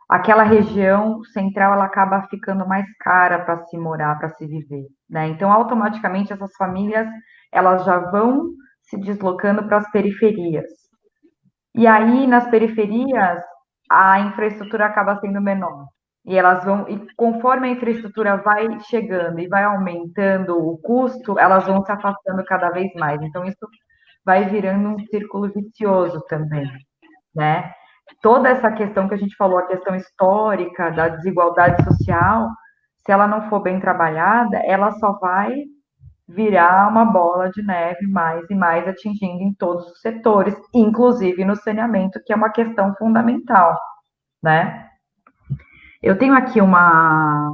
aquela região central ela acaba ficando mais cara para se morar, para se viver, né? Então, automaticamente essas famílias elas já vão se deslocando para as periferias. E aí, nas periferias, a infraestrutura acaba sendo menor. E elas vão, e conforme a infraestrutura vai chegando e vai aumentando o custo, elas vão se afastando cada vez mais. Então, isso vai virando um círculo vicioso também, né? Toda essa questão que a gente falou, a questão histórica da desigualdade social, se ela não for bem trabalhada, ela só vai virar uma bola de neve mais e mais atingindo em todos os setores, inclusive no saneamento, que é uma questão fundamental, né? Eu tenho aqui uma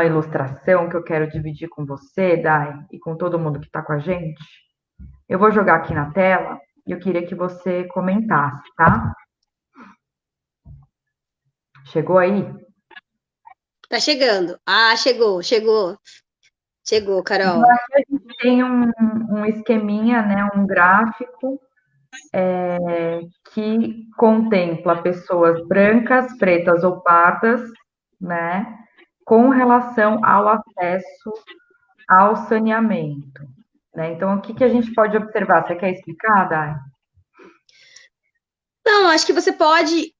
ilustração que eu quero dividir com você, Dai, e com todo mundo que está com a gente. Eu vou jogar aqui na tela e eu queria que você comentasse, tá? Chegou aí? Tá chegando. Ah, chegou. Chegou, Carol. Então, aqui a gente tem um esqueminha, né, um gráfico que contempla pessoas brancas, pretas ou pardas, né, com relação ao acesso ao saneamento. Né? Então, o que a gente pode observar? Você quer explicar, Dai? Não, acho que você pode,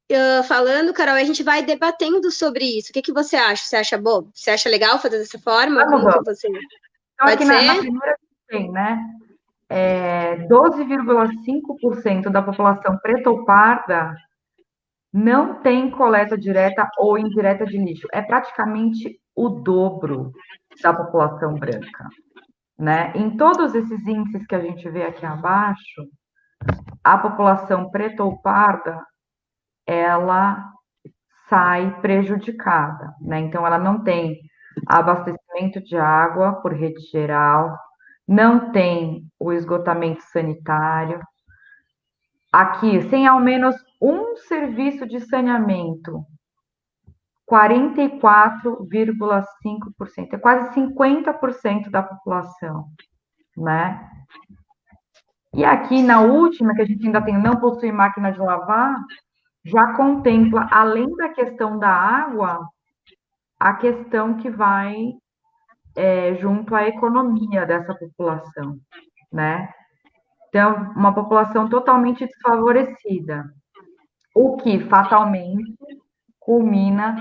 falando, Carol, a gente vai debatendo sobre isso. O que você acha? Você acha bom? Você acha legal fazer dessa forma? Vamos. Você... Então, aqui na primeira tem, né? 12,5% da população preta ou parda não tem coleta direta ou indireta de lixo. É praticamente o dobro da população branca. Né? Em todos esses índices que a gente vê aqui abaixo, a população preta ou parda, ela sai prejudicada, né? Então, ela não tem abastecimento de água por rede geral, não tem o esgotamento sanitário. Aqui, sem ao menos um serviço de saneamento, 44,5%, é quase 50% da população, né? E aqui na última, que a gente ainda tem não possui máquina de lavar, já contempla, além da questão da água, a questão que vai junto à economia dessa população, né? Então, uma população totalmente desfavorecida, o que fatalmente culmina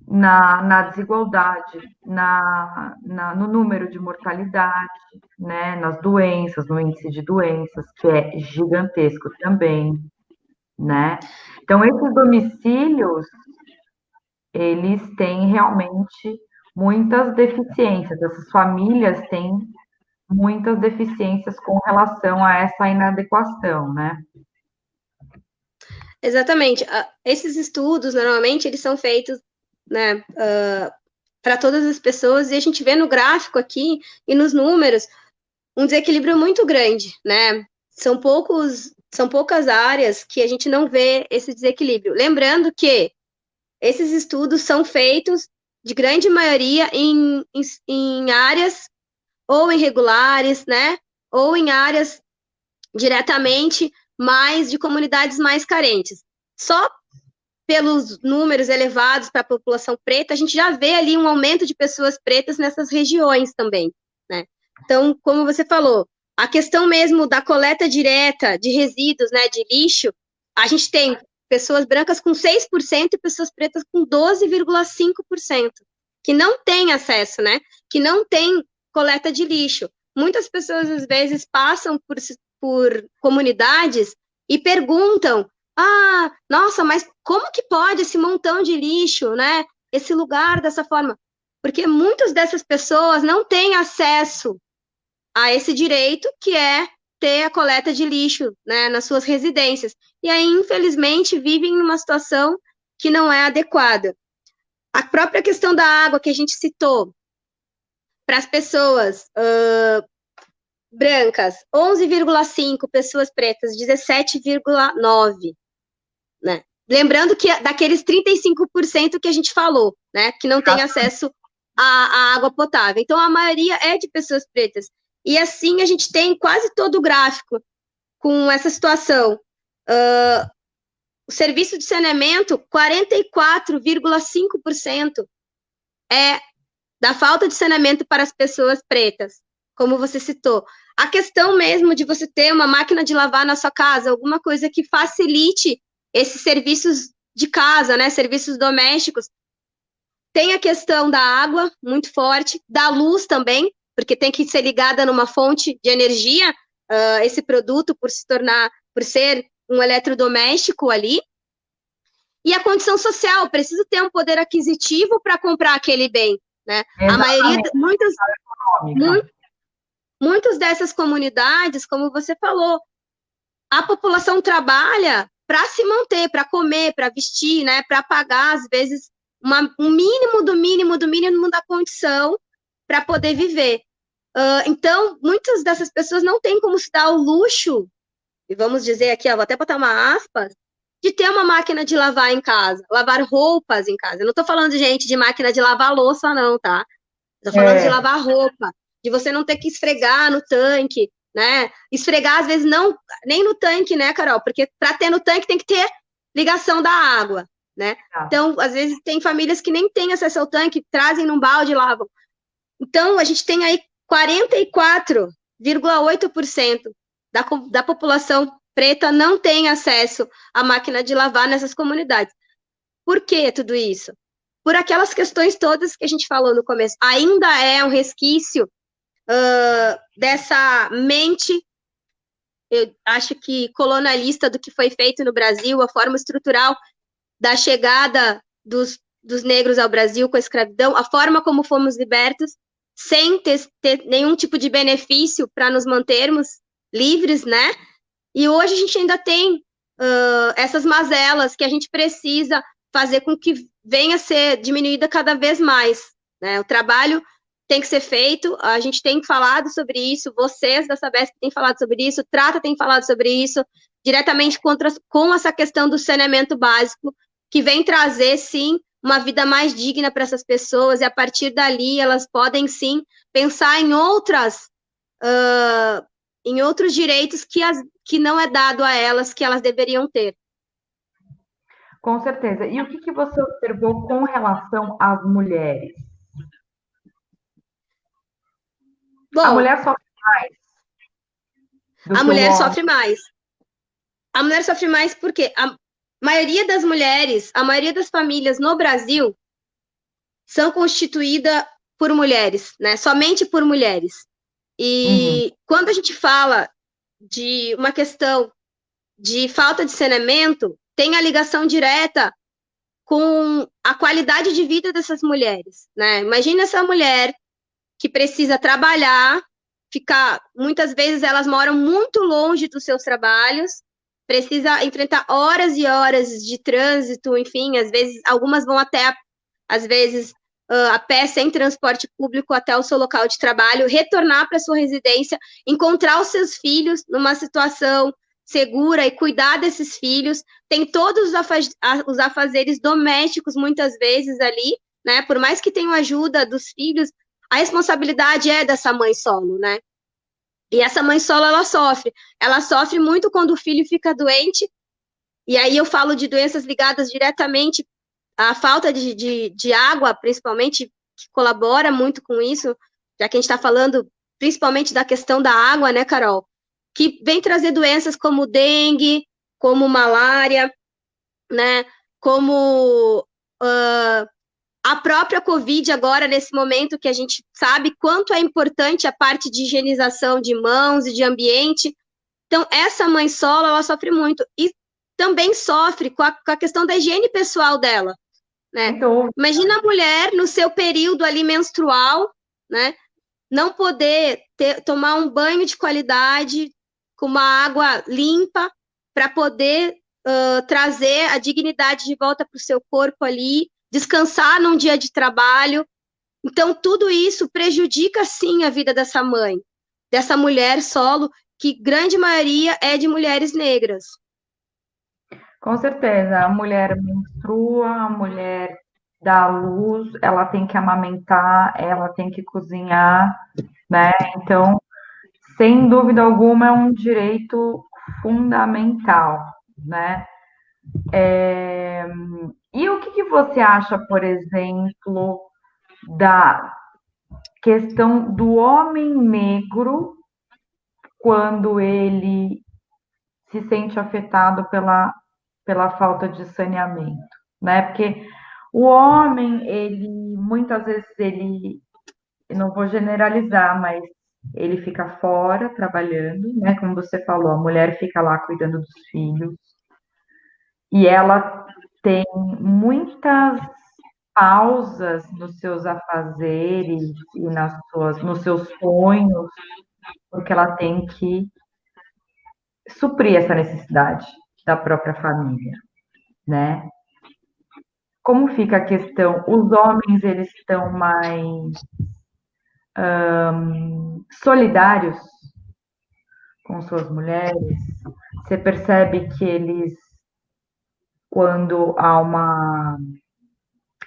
na desigualdade, no número de mortalidade, né, nas doenças, no índice de doenças, que é gigantesco também, né? Então, esses domicílios, eles têm realmente muitas deficiências, essas famílias têm muitas deficiências com relação a essa inadequação, né? Exatamente. Esses estudos, normalmente, eles são feitos, né, para todas as pessoas, e a gente vê no gráfico aqui e nos números um desequilíbrio muito grande, né? São poucas áreas que a gente não vê esse desequilíbrio. Lembrando que esses estudos são feitos, de grande maioria, em áreas ou irregulares, né? Ou em áreas diretamente mais de comunidades mais carentes. Só pelos números elevados para a população preta, a gente já vê ali um aumento de pessoas pretas nessas regiões também, né? Então, como você falou, a questão mesmo da coleta direta de resíduos, né, de lixo, a gente tem pessoas brancas com 6% e pessoas pretas com 12,5%, que não têm acesso, né, que não têm coleta de lixo. Muitas pessoas, às vezes, passam por comunidades e perguntam: ah, nossa, mas como que pode esse montão de lixo, né? Esse lugar dessa forma? Porque muitas dessas pessoas não têm acesso a esse direito, que é ter a coleta de lixo, né, nas suas residências. E aí, infelizmente, vivem numa situação que não é adequada. A própria questão da água que a gente citou, para as pessoas brancas, 11,5, pessoas pretas, 17,9. Né? Lembrando que daqueles 35% que a gente falou, né, que não tem acesso à água potável. Então, a maioria é de pessoas pretas. E assim a gente tem quase todo o gráfico com essa situação. O serviço de saneamento, 44,5% é da falta de saneamento para as pessoas pretas, como você citou. A questão mesmo de você ter uma máquina de lavar na sua casa, alguma coisa que facilite esses serviços de casa, né, serviços domésticos. Tem a questão da água, muito forte, da luz também, porque tem que ser ligada numa fonte de energia, esse produto, por ser um eletrodoméstico ali. E a condição social, preciso ter um poder aquisitivo para comprar aquele bem, né? A maioria, muitas dessas comunidades, como você falou, a população trabalha para se manter, para comer, para vestir, né, para pagar, às vezes, um mínimo do mínimo do mínimo da condição para poder viver. Então, muitas dessas pessoas não têm como se dar o luxo, e vamos dizer aqui, vou até botar uma aspas, de ter uma máquina de lavar em casa, lavar roupas em casa. Eu não estou falando, gente, de máquina de lavar louça, não, tá? Estou falando de lavar roupa, de você não ter que esfregar no tanque, né? Esfregar, às vezes, não, nem no tanque, né, Carol? Porque para ter no tanque tem que ter ligação da água, né? Então, às vezes, tem famílias que nem têm acesso ao tanque, trazem num balde e lavam. Então, a gente tem aí 44,8% da população preta não tem acesso à máquina de lavar nessas comunidades. Por que tudo isso? Por aquelas questões todas que a gente falou no começo. Ainda é um resquício dessa mente, eu acho que colonialista, do que foi feito no Brasil, a forma estrutural da chegada dos negros ao Brasil com a escravidão, a forma como fomos libertos, sem ter nenhum tipo de benefício para nos mantermos livres, né? E hoje a gente ainda tem essas mazelas que a gente precisa fazer com que venha a ser diminuída cada vez mais, né? O trabalho tem que ser feito, a gente tem falado sobre isso, vocês da Sabesp têm falado sobre isso, Trata tem falado sobre isso, diretamente com essa questão do saneamento básico, que vem trazer, sim, uma vida mais digna para essas pessoas, e a partir dali elas podem sim pensar em outros direitos que não é dado a elas, que elas deveriam ter. Com certeza. E o que você observou com relação às mulheres? A Bom, mulher sofre mais do a que o mulher homem. sofre mais. A mulher sofre mais porque a maioria das mulheres, a maioria das famílias no Brasil são constituídas por mulheres, né? Somente por mulheres. Uhum. E quando a gente fala de uma questão de falta de saneamento, tem a ligação direta com a qualidade de vida dessas mulheres, né? Imagina essa mulher que precisa trabalhar, muitas vezes elas moram muito longe dos seus trabalhos, precisa enfrentar horas e horas de trânsito, enfim, às vezes algumas vão até, às vezes a pé sem transporte público até o seu local de trabalho, retornar para sua residência, encontrar os seus filhos numa situação segura e cuidar desses filhos, tem todos os afazeres domésticos muitas vezes ali, né? Por mais que tenham ajuda dos filhos, a responsabilidade é dessa mãe solo, né? E essa mãe solo, ela sofre muito quando o filho fica doente, e aí eu falo de doenças ligadas diretamente à falta de água, principalmente, que colabora muito com isso, já que a gente está falando principalmente da questão da água, né, Carol? Que vem trazer doenças como dengue, como malária, né? Como a própria Covid agora, nesse momento que a gente sabe quanto é importante a parte de higienização de mãos e de ambiente. Então, essa mãe solo, ela sofre muito. E também sofre com a questão da higiene pessoal dela, né? Então, Imagina a mulher no seu período ali menstrual, né? Não poder tomar um banho de qualidade com uma água limpa para poder trazer a dignidade de volta para o seu corpo ali, descansar num dia de trabalho. Então, tudo isso prejudica, sim, a vida dessa mãe, dessa mulher solo, que grande maioria é de mulheres negras. com certeza, a mulher menstrua, a mulher dá à luz, ela tem que amamentar, ela tem que cozinhar, né? Então, sem dúvida alguma, é um direito fundamental, né? E o que você acha, por exemplo, da questão do homem negro quando ele se sente afetado pela falta de saneamento, né? Porque o homem, ele muitas vezes não vou generalizar, mas ele fica fora trabalhando, né? Como você falou, a mulher fica lá cuidando dos filhos e ela tem muitas pausas nos seus afazeres e nos seus sonhos, porque ela tem que suprir essa necessidade da própria família, né? Como fica a questão? Os homens, eles estão mais solidários com suas mulheres? Você percebe que eles, quando há uma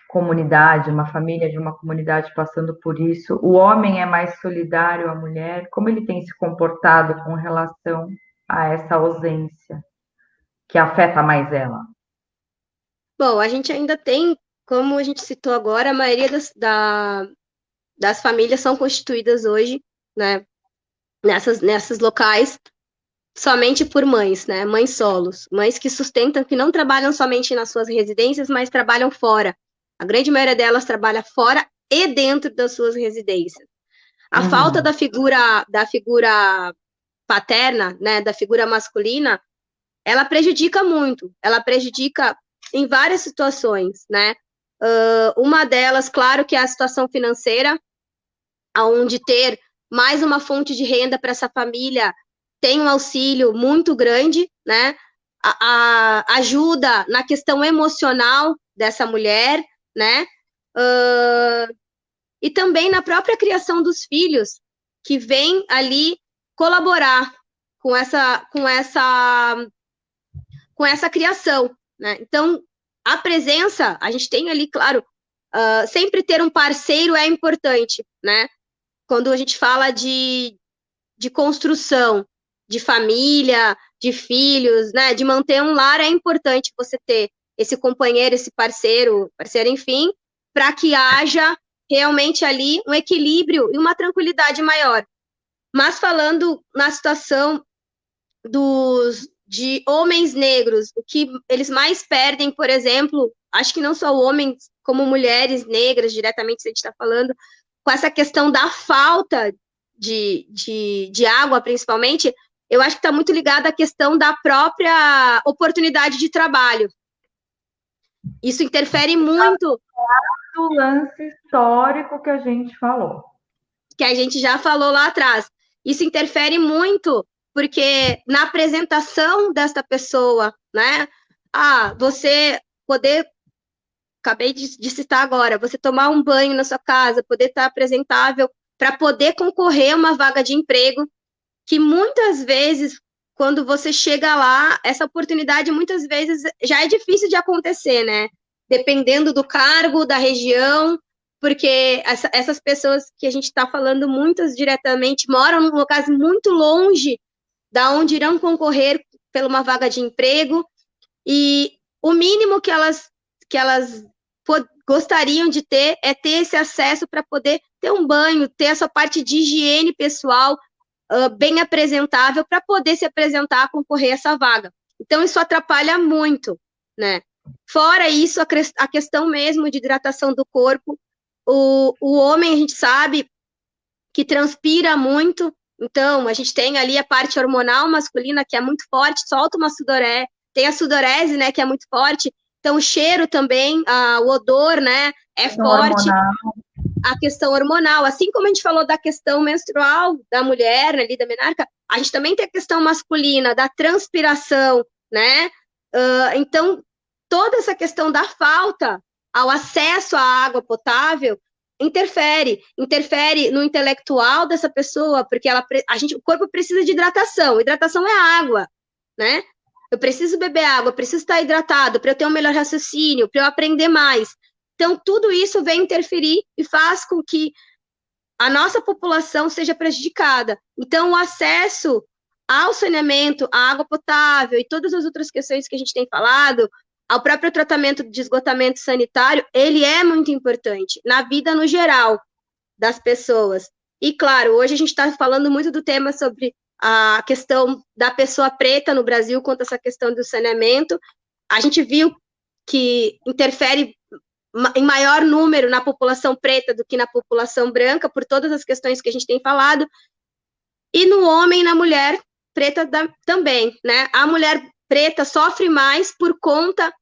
comunidade, uma família de uma comunidade passando por isso, o homem é mais solidário à mulher? Como ele tem se comportado com relação a essa ausência que afeta mais ela? Bom, a gente ainda tem, como a gente citou agora, a maioria das famílias são constituídas hoje, né, nessas locais, somente por mães, né, mães solos, mães que sustentam, que não trabalham somente nas suas residências, mas trabalham fora. A grande maioria delas trabalha fora e dentro das suas residências. A falta Uhum. da figura paterna, né, da figura masculina, ela prejudica em várias situações, né? Uma delas, claro, que é a situação financeira, onde ter mais uma fonte de renda para essa família tem um auxílio muito grande, né? Ajuda na questão emocional dessa mulher, né? E também na própria criação dos filhos, que vem ali colaborar com essa criação, né? Então, a presença, a gente tem ali, claro, sempre ter um parceiro é importante, né? Quando a gente fala de construção, de família, de filhos, né? De manter um lar, é importante você ter esse companheiro, esse parceiro, enfim, para que haja realmente ali um equilíbrio e uma tranquilidade maior. Mas falando na situação de homens negros, o que eles mais perdem, por exemplo, acho que não só homens, como mulheres negras, diretamente, se a gente está falando, com essa questão da falta de água, principalmente, eu acho que está muito ligada à questão da própria oportunidade de trabalho. Isso interfere muito. Do lance histórico que a gente falou. Que a gente já falou lá atrás. Isso interfere muito, porque na apresentação desta pessoa, né? Você poder, acabei de citar agora, você tomar um banho na sua casa, poder estar apresentável para poder concorrer a uma vaga de emprego, que muitas vezes, quando você chega lá, essa oportunidade muitas vezes já é difícil de acontecer, né? Dependendo do cargo, da região, porque essas pessoas que a gente está falando, muitas diretamente, moram num lugar muito longe da onde irão concorrer por uma vaga de emprego, e o mínimo que elas gostariam de ter é ter esse acesso para poder ter um banho, ter essa parte de higiene pessoal bem apresentável para poder se apresentar, concorrer a essa vaga. Então, isso atrapalha muito, né? Fora isso, a questão mesmo de hidratação do corpo, o homem, a gente sabe que transpira muito, então a gente tem ali a parte hormonal masculina, que é muito forte, solta uma sudorese, tem a sudorese, né, que é muito forte, então o cheiro também, o odor, né, é forte. A questão hormonal, assim como a gente falou da questão menstrual da mulher, ali da menarca, a gente também tem a questão masculina, da transpiração, né? Então, toda essa questão da falta ao acesso à água potável interfere no intelectual dessa pessoa, porque o corpo precisa de hidratação é água, né? Eu preciso beber água, eu preciso estar hidratado para eu ter um melhor raciocínio, para eu aprender mais. Então, tudo isso vem interferir e faz com que a nossa população seja prejudicada. Então, o acesso ao saneamento, à água potável e todas as outras questões que a gente tem falado, ao próprio tratamento de esgotamento sanitário, ele é muito importante na vida no geral das pessoas. E, claro, hoje a gente está falando muito do tema sobre a questão da pessoa preta no Brasil quanto a essa questão do saneamento. A gente viu que interfere em maior número na população preta do que na população branca, por todas as questões que a gente tem falado, e no homem e na mulher preta também, né? A mulher preta sofre mais por conta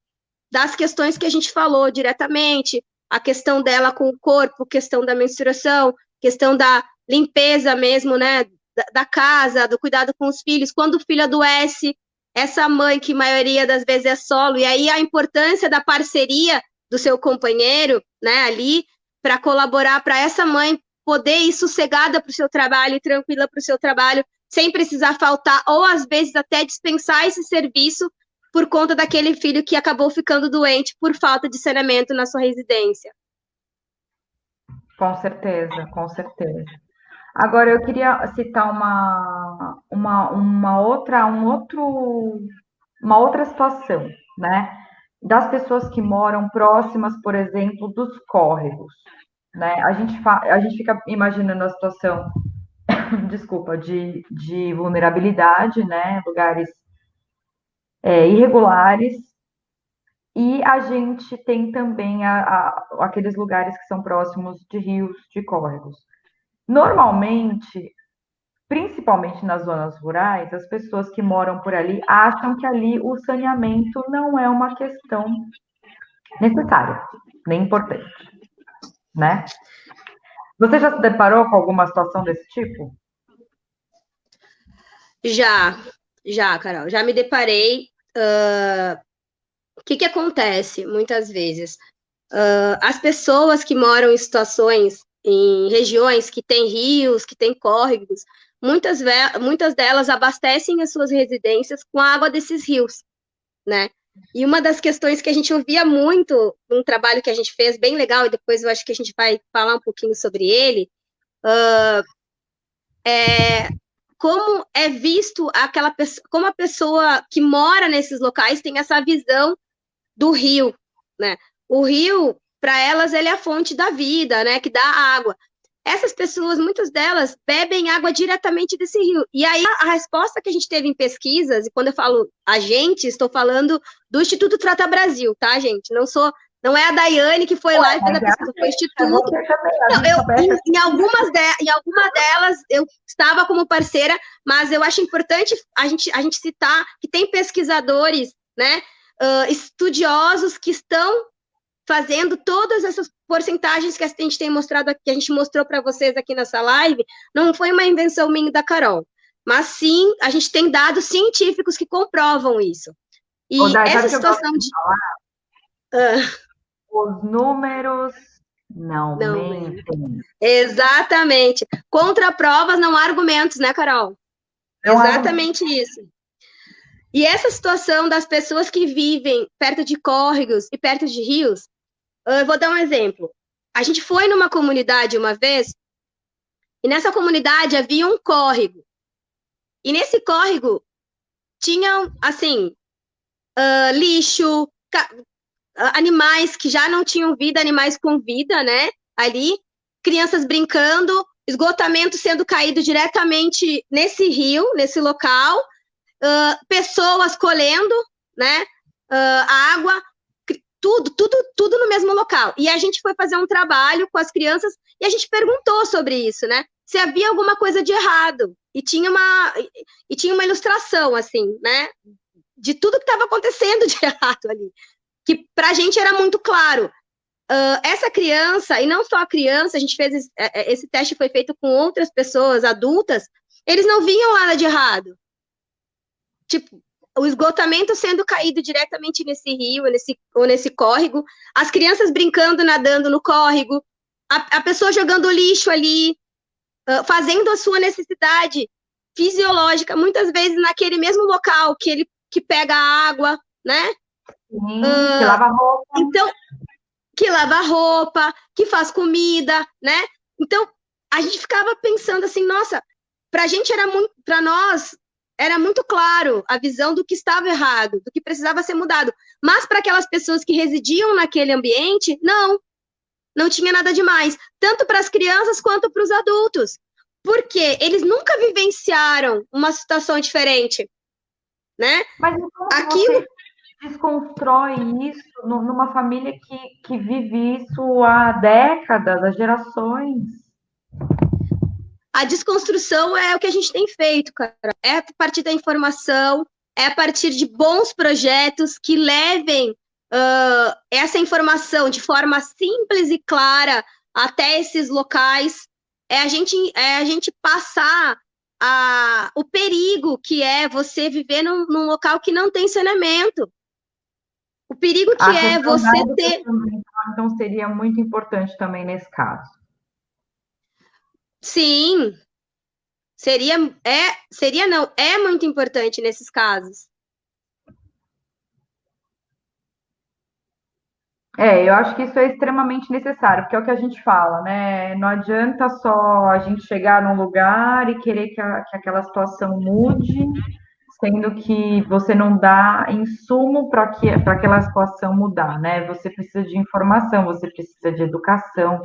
das questões que a gente falou diretamente, a questão dela com o corpo, questão da menstruação, questão da limpeza mesmo, né? Da casa, do cuidado com os filhos, quando o filho adoece, essa mãe que a maioria das vezes é solo, e aí a importância da parceria do seu companheiro, né, ali, para colaborar para essa mãe poder ir sossegada para o seu trabalho, tranquila para o seu trabalho, sem precisar faltar, ou às vezes até dispensar esse serviço por conta daquele filho que acabou ficando doente por falta de saneamento na sua residência. Com certeza, com certeza. Agora, eu queria citar uma outra situação, né? Das pessoas que moram próximas, por exemplo, dos córregos, né? A gente fica imaginando a situação, desculpa, de vulnerabilidade, né? Lugares irregulares, e a gente tem também aqueles lugares que são próximos de rios, de córregos. Normalmente, principalmente nas zonas rurais, as pessoas que moram por ali acham que ali o saneamento não é uma questão necessária, nem importante, né? Você já se deparou com alguma situação desse tipo? Já, Carol, já me deparei. O que acontece muitas vezes? As pessoas que moram em situações, em regiões que têm rios, que têm córregos, muitas delas abastecem as suas residências com a água desses rios, né? E uma das questões que a gente ouvia muito num trabalho que a gente fez, bem legal, e depois eu acho que a gente vai falar um pouquinho sobre ele, é como é visto aquela pessoa, como a pessoa que mora nesses locais tem essa visão do rio, né? O rio, para elas, ele é a fonte da vida, né? Que dá água. Essas pessoas, muitas delas, bebem água diretamente desse rio. E aí, a resposta que a gente teve em pesquisas, e quando eu falo a gente, estou falando do Instituto Trata Brasil, tá, gente? Não é a Daiane que foi lá e fez a pesquisa, foi o Instituto. Não, em alguma delas eu estava como parceira, mas eu acho importante a gente citar que tem pesquisadores, né, estudiosos que estão fazendo todas essas porcentagens que a gente tem mostrado aqui, que a gente mostrou para vocês aqui nessa live, não foi uma invenção minha e da Carol, mas sim, a gente tem dados científicos que comprovam isso. E Dai, essa situação de... Os números não mentem. Exatamente. Contra provas não há argumentos, né, Carol? Não exatamente isso. E essa situação das pessoas que vivem perto de córregos e perto de rios, eu vou dar um exemplo. A gente foi numa comunidade uma vez, e nessa comunidade havia um córrego. E nesse córrego tinham, assim, lixo, animais que já não tinham vida, animais com vida, né? Ali, crianças brincando, esgotamento sendo caído diretamente nesse rio, nesse local, pessoas colhendo, né? Água, tudo no mesmo local. E a gente foi fazer um trabalho com as crianças e a gente perguntou sobre isso, né? Se havia alguma coisa de errado. E tinha uma ilustração, assim, né? De tudo que estava acontecendo de errado ali. Que para a gente era muito claro. Essa criança, e não só a criança, a gente fez esse teste foi feito com outras pessoas adultas, eles não viam nada de errado. Tipo, o esgotamento sendo caído diretamente nesse rio, ou nesse córrego, as crianças brincando, nadando no córrego, a pessoa jogando lixo ali, fazendo a sua necessidade fisiológica, muitas vezes naquele mesmo local que pega a água, né? Sim, que lava roupa. Então, que lava roupa, que faz comida, né? Então, a gente ficava pensando assim, nossa, para nós era muito claro a visão do que estava errado, do que precisava ser mudado. Mas para aquelas pessoas que residiam naquele ambiente, não tinha nada demais, tanto para as crianças quanto para os adultos. Porque eles nunca vivenciaram uma situação diferente, né? Mas você desconstrói isso numa família que vive isso há décadas, há gerações. A desconstrução é o que a gente tem feito, cara. É a partir da informação, é a partir de bons projetos que levem essa informação de forma simples e clara até esses locais. É a gente passar o perigo que é você viver num local que não tem saneamento. O perigo que é você ter... Então, seria muito importante também nesse caso. Sim, é muito importante nesses casos. Eu acho que isso é extremamente necessário, porque é o que a gente fala, né? Não adianta só a gente chegar num lugar e querer que aquela situação mude, sendo que você não dá insumo para aquela situação mudar, né? Você precisa de informação, você precisa de educação,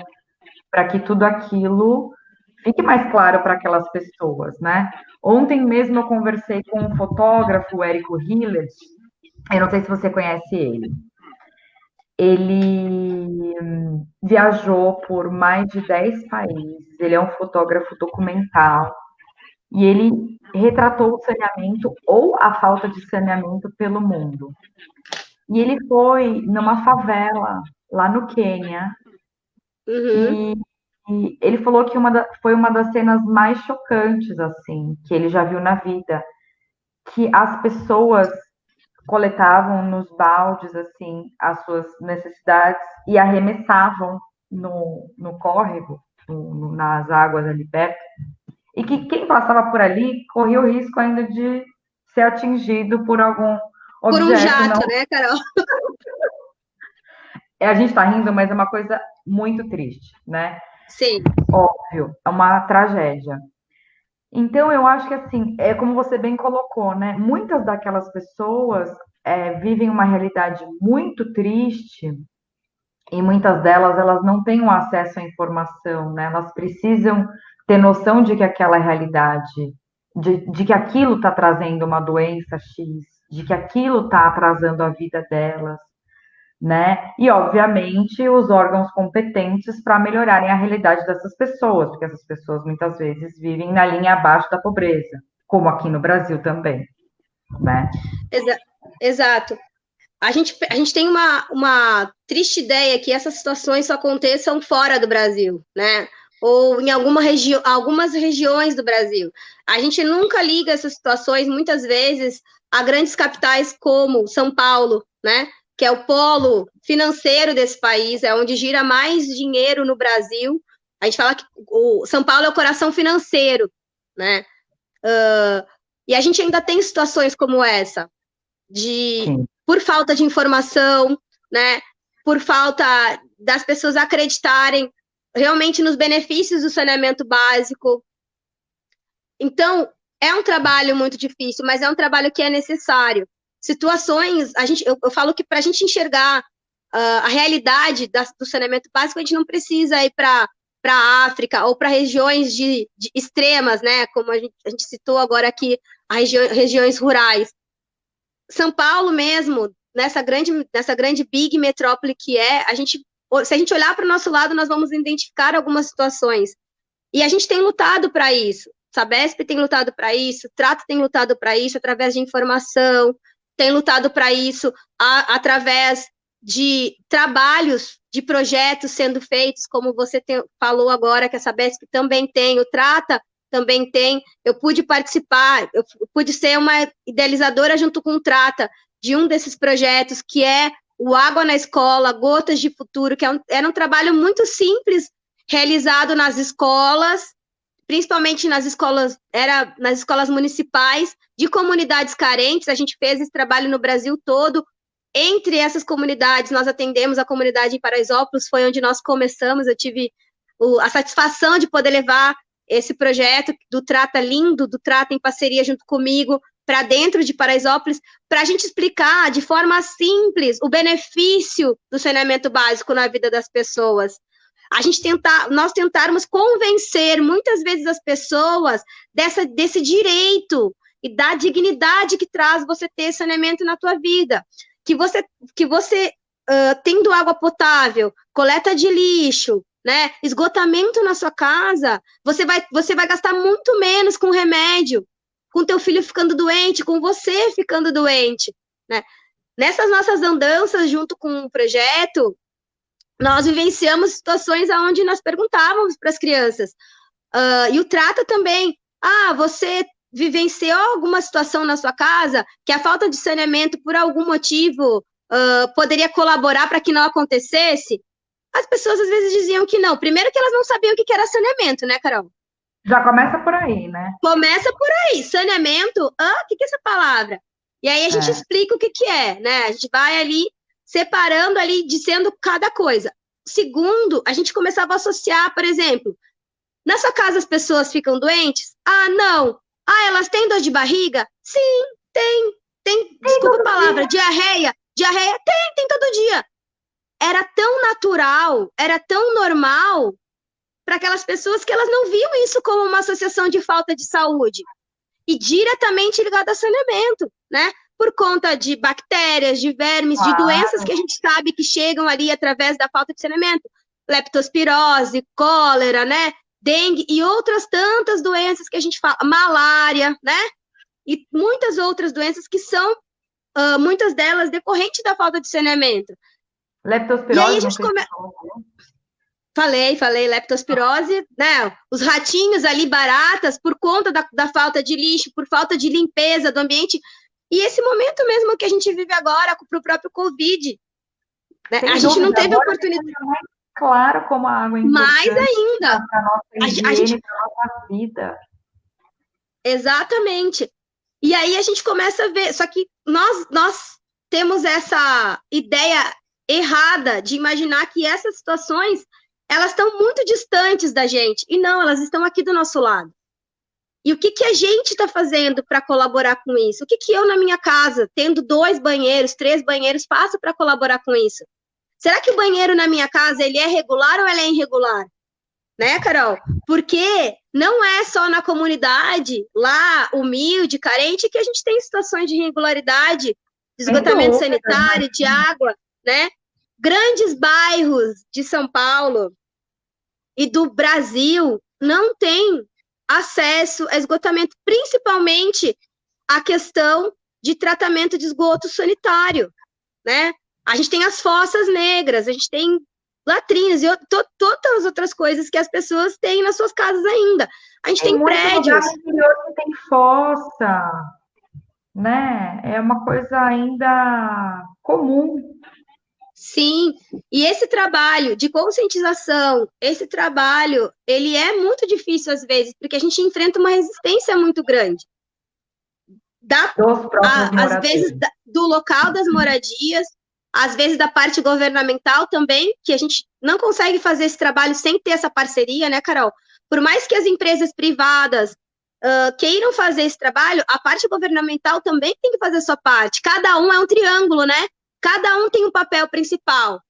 para que tudo aquilo fique mais claro para aquelas pessoas, né? Ontem mesmo eu conversei com um fotógrafo, o Érico Hillert, eu não sei se você conhece ele. Ele viajou por mais de 10 países, ele é um fotógrafo documental, e ele retratou o saneamento ou a falta de saneamento pelo mundo. E ele foi numa favela lá no Quênia, e ele falou que foi uma das cenas mais chocantes, assim, que ele já viu na vida, que as pessoas coletavam nos baldes, assim, as suas necessidades e arremessavam no córrego, nas águas ali perto, e que quem passava por ali corria o risco ainda de ser atingido por Por um objeto, não. jato, né, Carol? A gente está rindo, mas é uma coisa muito triste, né? Sim. Óbvio, é uma tragédia. Então, eu acho que assim, é como você bem colocou, né? Muitas daquelas pessoas vivem uma realidade muito triste e muitas delas elas não têm o acesso à informação, né? Elas precisam ter noção de que aquela realidade, de que aquilo está trazendo uma doença X, de que aquilo está atrasando a vida delas, né? E, obviamente, os órgãos competentes para melhorarem a realidade dessas pessoas, porque essas pessoas muitas vezes vivem na linha abaixo da pobreza, como aqui no Brasil também, né? Exato. A gente tem uma triste ideia que essas situações só aconteçam fora do Brasil, né? Ou em algumas regiões do Brasil. A gente nunca liga essas situações, muitas vezes, a grandes capitais como São Paulo, né? Que é o polo financeiro desse país, é onde gira mais dinheiro no Brasil. A gente fala que o São Paulo é o coração financeiro, né? E a gente ainda tem situações como essa, Sim. por falta de informação, né? Por falta das pessoas acreditarem realmente nos benefícios do saneamento básico. Então, é um trabalho muito difícil, mas é um trabalho que é necessário. Situações, eu falo que para a gente enxergar a realidade do saneamento básico, a gente não precisa ir para a África ou para regiões de extremas, né? Como a gente citou agora aqui, regiões rurais. São Paulo mesmo, nessa grande big metrópole que é, se a gente olhar para o nosso lado, nós vamos identificar algumas situações. E a gente tem lutado para isso. Sabesp tem lutado para isso, Trato tem lutado para isso através de informação, tem lutado para isso através de trabalhos, de projetos sendo feitos, como você falou agora, que a Sabesp também tem, o Trata também tem. Eu pude participar, eu pude ser uma idealizadora junto com o Trata de um desses projetos, que é o Água na Escola, Gotas de Futuro, que era um trabalho muito simples, realizado nas escolas, principalmente nas escolas municipais, de comunidades carentes. A gente fez esse trabalho no Brasil todo. Entre essas comunidades, nós atendemos a comunidade em Paraisópolis, foi onde nós começamos. Eu tive a satisfação de poder levar esse projeto do Trata Lindo, do Trata em parceria junto comigo, para dentro de Paraisópolis, para a gente explicar de forma simples o benefício do saneamento básico na vida das pessoas. Nós tentarmos convencer muitas vezes as pessoas desse direito e da dignidade que traz você ter saneamento na tua vida, que você tendo água potável, coleta de lixo, né, esgotamento na sua casa, você vai gastar muito menos com remédio, com teu filho ficando doente, com você ficando doente, né? Nessas nossas andanças junto com o projeto, nós vivenciamos situações onde nós perguntávamos para as crianças, e o Trata também, você vivenciou alguma situação na sua casa que a falta de saneamento, por algum motivo, poderia colaborar para que não acontecesse? As pessoas às vezes diziam que não. Primeiro que elas não sabiam o que era saneamento, né, Carol? Já começa por aí, né? Começa por aí. Saneamento, o que é essa palavra? E aí a gente explica o que é, né? A gente vai ali separando ali, dizendo cada coisa. Segundo, a gente começava a associar, por exemplo, na sua casa as pessoas ficam doentes? Não. Elas têm dor de barriga? Sim, tem. Desculpa a palavra, diarreia? Diarreia? Tem todo dia. Era tão natural, era tão normal para aquelas pessoas que elas não viam isso como uma associação de falta de saúde. E diretamente ligado a saneamento, né? Por conta de bactérias, de vermes, de doenças que a gente sabe que chegam ali através da falta de saneamento. Leptospirose, cólera, né? Dengue e outras tantas doenças que a gente fala, malária, né? E muitas outras doenças que são, muitas delas, decorrentes da falta de saneamento. Leptospirose, e aí a gente Falei, leptospirose, né? Os ratinhos ali, baratas, por conta da falta de lixo, por falta de limpeza do ambiente. E esse momento mesmo que a gente vive agora para o próprio Covid. Né? A gente não teve oportunidade. Claro como a água é mais ainda. Para a nossa higiene, para a nossa vida. Exatamente. E aí a gente começa a ver, só que nós temos essa ideia errada de imaginar que essas situações, elas estão muito distantes da gente, e não, elas estão aqui do nosso lado. E o que, que a gente está fazendo para colaborar com isso? O que, que eu, na minha casa, tendo 2 banheiros, 3 banheiros, faço para colaborar com isso? Será que o banheiro na minha casa, ele é regular ou ele é irregular? Né, Carol? Porque não é só na comunidade, lá, humilde, carente, que a gente tem situações de irregularidade, de esgotamento sanitário, de água, né? Grandes bairros de São Paulo e do Brasil não têm acesso a esgotamento, principalmente a questão de tratamento de esgoto sanitário, né? A gente tem as fossas negras, a gente tem latrinas e todas as outras coisas que as pessoas têm nas suas casas ainda. A gente tem prédios. Que tem fossa, né? É uma coisa ainda comum. Sim, e esse trabalho de conscientização, esse trabalho, ele é muito difícil às vezes, porque a gente enfrenta uma resistência muito grande. Às vezes do local das moradias, às vezes da parte governamental também, que a gente não consegue fazer esse trabalho sem ter essa parceria, né, Carol? Por mais que as empresas privadas queiram fazer esse trabalho, a parte governamental também tem que fazer a sua parte. Cada um é um triângulo, né? Cada um tem um papel principal.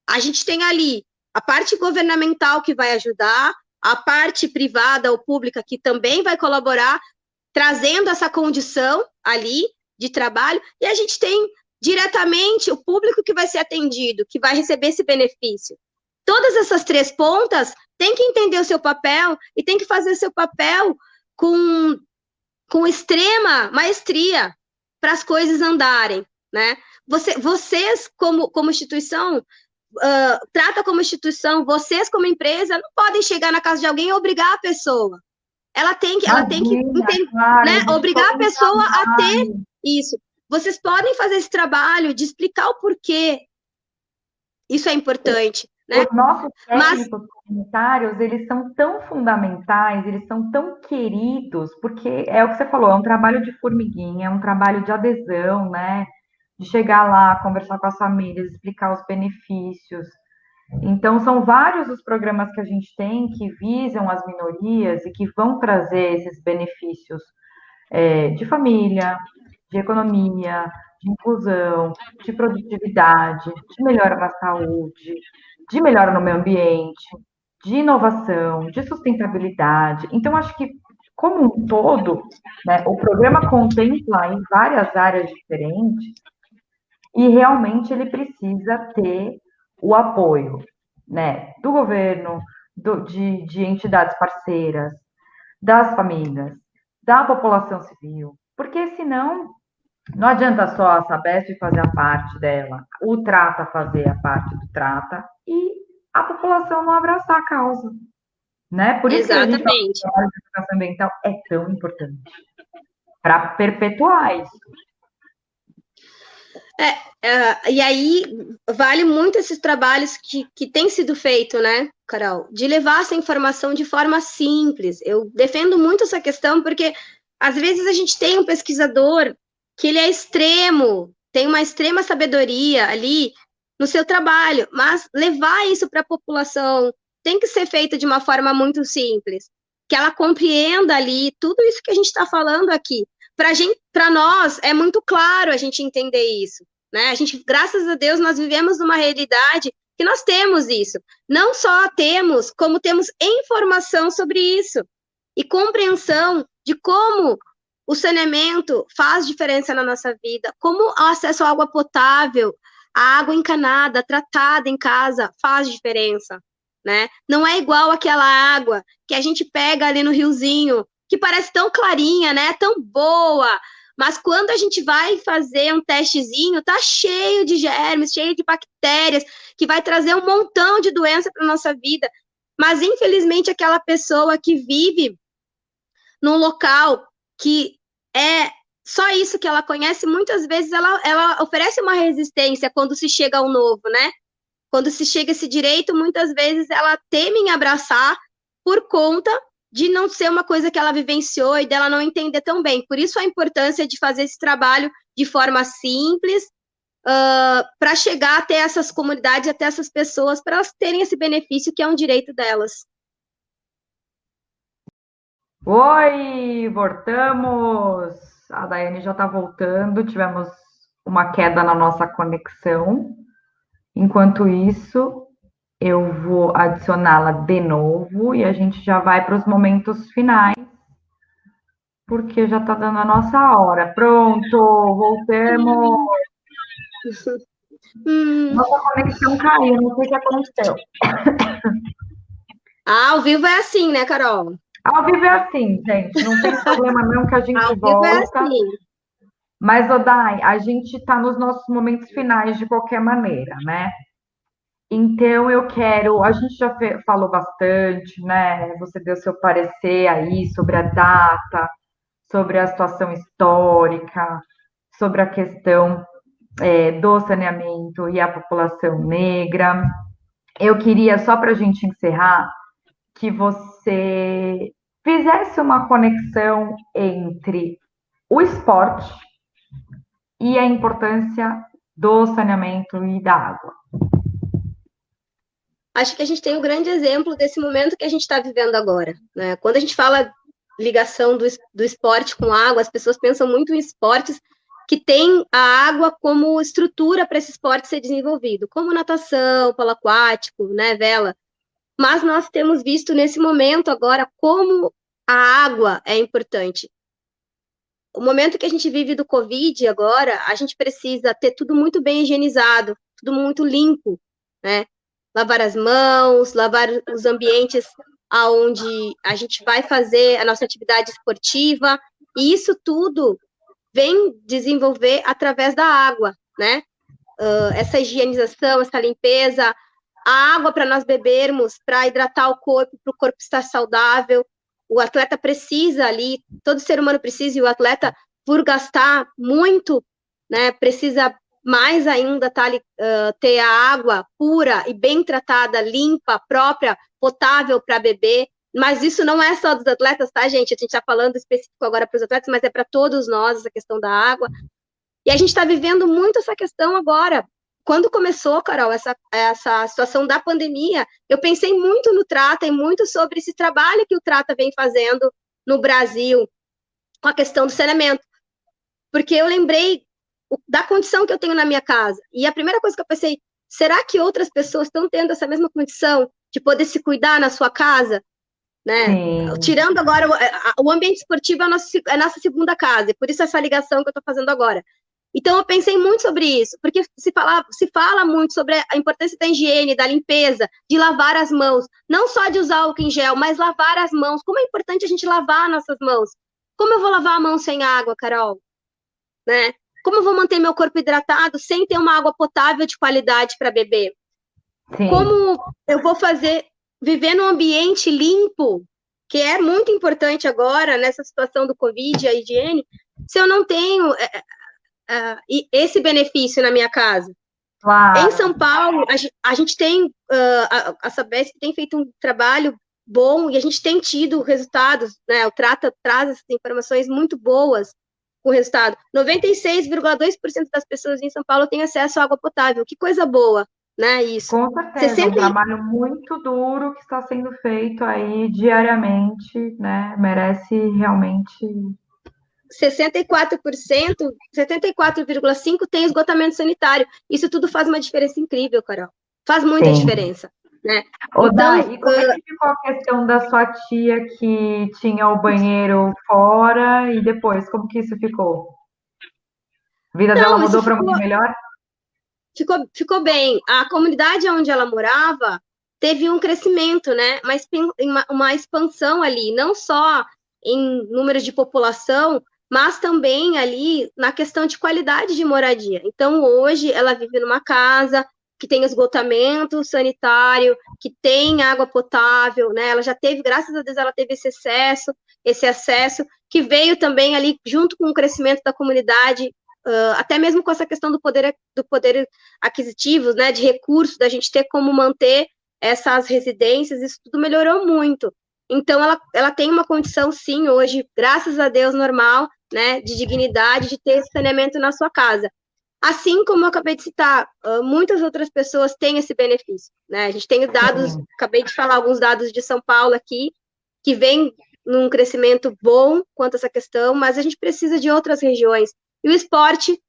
A gente tem ali a parte governamental que vai ajudar, a parte privada ou pública que também vai colaborar, trazendo essa condição ali de trabalho, e a gente tem diretamente o público que vai ser atendido, que vai receber esse benefício. Todas essas 3 pontas têm que entender o seu papel e tem que fazer o seu papel com extrema maestria para as coisas andarem, né? Vocês, como instituição, trata como instituição, vocês, como empresa, não podem chegar na casa de alguém e obrigar a pessoa. Ela tem que claro, né, obrigar a pessoa a ter isso. Vocês podem fazer esse trabalho de explicar o porquê. Isso é importante. Né? Os nossos técnicos comunitários, eles são tão fundamentais, eles são tão queridos, porque é o que você falou, é um trabalho de formiguinha, é um trabalho de adesão, né? De chegar lá, conversar com as famílias, explicar os benefícios. Então, são vários os programas que a gente tem que visam as minorias e que vão trazer esses benefícios de família, de economia, de inclusão, de produtividade, de melhora na saúde, de melhora no meio ambiente, de inovação, de sustentabilidade. Então, acho que, como um todo, né, o programa contempla em várias áreas diferentes e realmente ele precisa ter o apoio, né, do governo, de entidades parceiras, das famílias, da população civil, porque senão não adianta só a Sabesp fazer a parte dela, o Trata fazer a parte do Trata e a população não abraçar a causa, né? Por isso Exatamente. que a educação ambiental é tão importante para perpetuar isso. E aí vale muito esses trabalhos que têm sido feitos, né, Carol? De levar essa informação de forma simples. Eu defendo muito essa questão porque às vezes a gente tem um pesquisador que ele é extremo, tem uma extrema sabedoria ali no seu trabalho, mas levar isso para a população tem que ser feito de uma forma muito simples, que ela compreenda ali tudo isso que a gente está falando aqui. Para nós, é muito claro a gente entender isso, né? A gente, graças a Deus, nós vivemos numa realidade que nós temos isso. Não só temos, como temos informação sobre isso e compreensão de como o saneamento faz diferença na nossa vida, como o acesso à água potável, a água encanada, tratada em casa, faz diferença, né? Não é igual aquela água que a gente pega ali no riozinho, que parece tão clarinha, né? Tão boa, mas quando a gente vai fazer um testezinho, tá cheio de germes, cheio de bactérias, que vai trazer um montão de doença para nossa vida. Mas, infelizmente, aquela pessoa que vive num local que é só isso que ela conhece, muitas vezes ela oferece uma resistência quando se chega ao novo, né? Quando se chega a esse direito, muitas vezes ela teme em abraçar por conta de não ser uma coisa que ela vivenciou e dela não entender tão bem. Por isso a importância de fazer esse trabalho de forma simples, para chegar até essas comunidades, até essas pessoas, para elas terem esse benefício que é um direito delas. Oi, voltamos! A Daiane já está voltando, tivemos uma queda na nossa conexão. Enquanto isso, eu vou adicioná-la de novo e a gente já vai para os momentos finais, porque já está dando a nossa hora. Pronto, voltamos! Nossa conexão caiu, não sei o que aconteceu. Ao vivo é assim, né, Carol? Ao vivo é assim, gente, não tem problema não que a gente Ao volta. vivo é assim. Mas, Odai, a gente está nos nossos momentos finais de qualquer maneira, né? Então, eu quero. A gente já falou bastante, né? Você deu seu parecer aí sobre a data, sobre a situação histórica, sobre a questão do saneamento e a população negra. Eu queria, só para a gente encerrar, que você fizesse uma conexão entre o esporte e a importância do saneamento e da água. Acho que a gente tem um grande exemplo desse momento que a gente está vivendo agora, né? Quando a gente fala ligação do esporte com água, as pessoas pensam muito em esportes que têm a água como estrutura para esse esporte ser desenvolvido, como natação, polo aquático, né, vela. Mas nós temos visto nesse momento agora como a água é importante. O momento que a gente vive do Covid agora, a gente precisa ter tudo muito bem higienizado, tudo muito limpo, né? Lavar as mãos, lavar os ambientes aonde a gente vai fazer a nossa atividade esportiva, e isso tudo vem desenvolver através da água, né? Essa higienização, essa limpeza, a água para nós bebermos, para hidratar o corpo, para o corpo estar saudável. O atleta precisa ali, todo ser humano precisa, e o atleta, por gastar muito, né, precisa mais ainda ter a água pura e bem tratada, limpa, própria, potável para beber. Mas isso não é só dos atletas, tá, gente? A gente está falando específico agora para os atletas, mas é para todos nós, essa questão da água. E a gente está vivendo muito essa questão agora. Quando começou, Carol, essa situação da pandemia, eu pensei muito no Trata e muito sobre esse trabalho que o Trata vem fazendo no Brasil com a questão do saneamento. Porque eu lembrei da condição que eu tenho na minha casa. E a primeira coisa que eu pensei, será que outras pessoas estão tendo essa mesma condição de poder se cuidar na sua casa? Né? Tirando agora, o ambiente esportivo é a nossa segunda casa, e por isso essa ligação que eu estou fazendo agora. Então, eu pensei muito sobre isso, porque se fala muito sobre a importância da higiene, da limpeza, de lavar as mãos, não só de usar álcool em gel, mas lavar as mãos. Como é importante a gente lavar nossas mãos. Como eu vou lavar a mão sem água, Carol? Né? Como eu vou manter meu corpo hidratado sem ter uma água potável de qualidade para beber? Sim. Como eu vou viver num ambiente limpo, que é muito importante agora, nessa situação do Covid, a higiene, se eu não tenho esse benefício na minha casa? Claro. Em São Paulo, a gente tem, a Sabesp tem feito um trabalho bom e a gente tem tido resultados, né? O Trata traz essas informações muito boas com o resultado. 96,2% das pessoas em São Paulo têm acesso à água potável. Que coisa boa, né? Isso. Com certeza, é um trabalho muito duro que está sendo feito aí diariamente, né? Merece realmente... 64%, 74,5% tem esgotamento sanitário. Isso tudo faz uma diferença incrível, Carol. Faz muita diferença, né? Dai, e como é que ficou a questão da sua tia que tinha o banheiro fora e depois, como que isso ficou? A vida dela mudou para muito melhor? Ficou bem. A comunidade onde ela morava teve um crescimento, né? Uma expansão ali, não só em número de população, mas também ali na questão de qualidade de moradia. Então, hoje, ela vive numa casa que tem esgotamento sanitário, que tem água potável, né? Ela já teve, graças a Deus, ela teve esse acesso, que veio também ali junto com o crescimento da comunidade, até mesmo com essa questão do poder aquisitivo, né? De recursos, da gente ter como manter essas residências, isso tudo melhorou muito. Então, ela tem uma condição, sim, hoje, graças a Deus, normal, né, de dignidade, de ter saneamento na sua casa. Assim como eu acabei de citar, muitas outras pessoas têm esse benefício, né? A gente tem dados, Sim. acabei de falar alguns dados de São Paulo aqui, que vem num crescimento bom quanto a essa questão, mas a gente precisa de outras regiões. E o esporte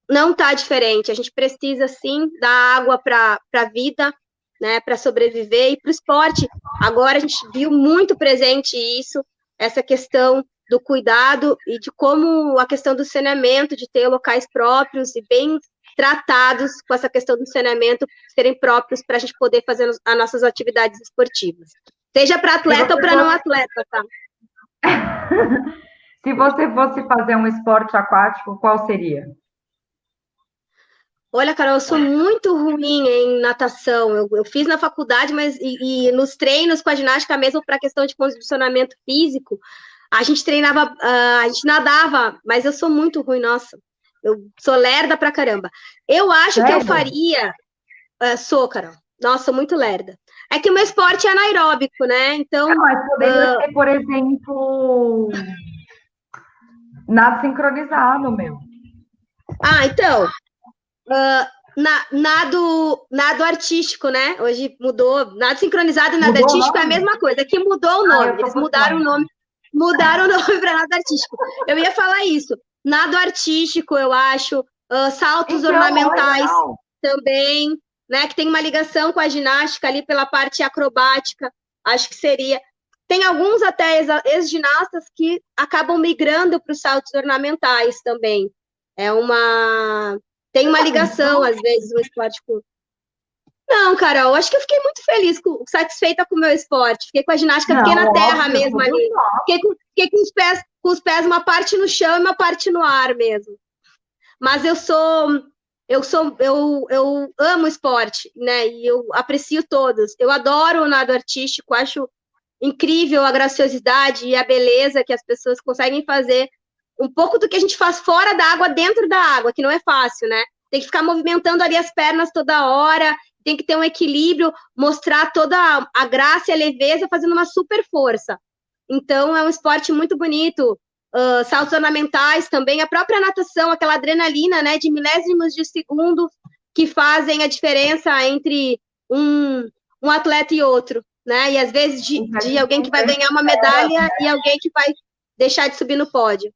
não está diferente. A gente precisa, sim, dar água para a vida, né, para sobreviver, e para o esporte. Agora a gente viu muito presente isso, essa questão do cuidado e de como a questão do saneamento, de ter locais próprios e bem tratados com essa questão do saneamento, serem próprios para a gente poder fazer as nossas atividades esportivas. Seja para atleta ou para não atleta, tá? Se você fosse fazer um esporte aquático, qual seria? Olha, Carol, eu sou muito ruim em natação. Eu fiz na faculdade, mas e nos treinos com a ginástica mesmo para questão de condicionamento físico, a gente treinava, a gente nadava, mas eu sou muito ruim, nossa. Eu sou lerda pra caramba. Eu acho que eu Sério? faria. Sou, Carol. Nossa, sou muito lerda. É que o meu esporte é anaeróbico, né? Então. Mas poderia ser, por exemplo, nado sincronizado, meu. Então. Nado artístico, né? Hoje mudou. Nado sincronizado e nado Mudou o artístico é a nome? mesma coisa. Aqui mudou o Eu nome. tô Eles por mudaram o fora. nome. Mudaram o nome para nado artístico. Eu ia falar isso. Nado artístico, eu acho. Saltos Então, ó, ornamentais legal. também, né? Que tem uma ligação com a ginástica ali pela parte acrobática. Acho que seria. Tem alguns até ex-ginastas que acabam migrando para os saltos ornamentais também. É uma. Tem uma ligação, às vezes, o esporte com. Não, Carol, acho que eu fiquei muito feliz, satisfeita com o meu esporte. Fiquei com a ginástica, fiquei na Não, terra óbvio, mesmo tudo ali. só. Fiquei com os pés, uma parte no chão e uma parte no ar mesmo. Mas eu amo esporte, né? E eu aprecio todos. Eu adoro o nado artístico, acho incrível a graciosidade e a beleza que as pessoas conseguem fazer. Um pouco do que a gente faz fora da água, dentro da água, que não é fácil, né? Tem que ficar movimentando ali as pernas toda hora, tem que ter um equilíbrio, mostrar toda a graça e a leveza fazendo uma super força. Então, é um esporte muito bonito. Saltos ornamentais também, a própria natação, aquela adrenalina, né, de milésimos de segundo que fazem a diferença entre um atleta e outro, né? E às vezes de alguém que vai ganhar uma medalha e alguém que vai deixar de subir no pódio.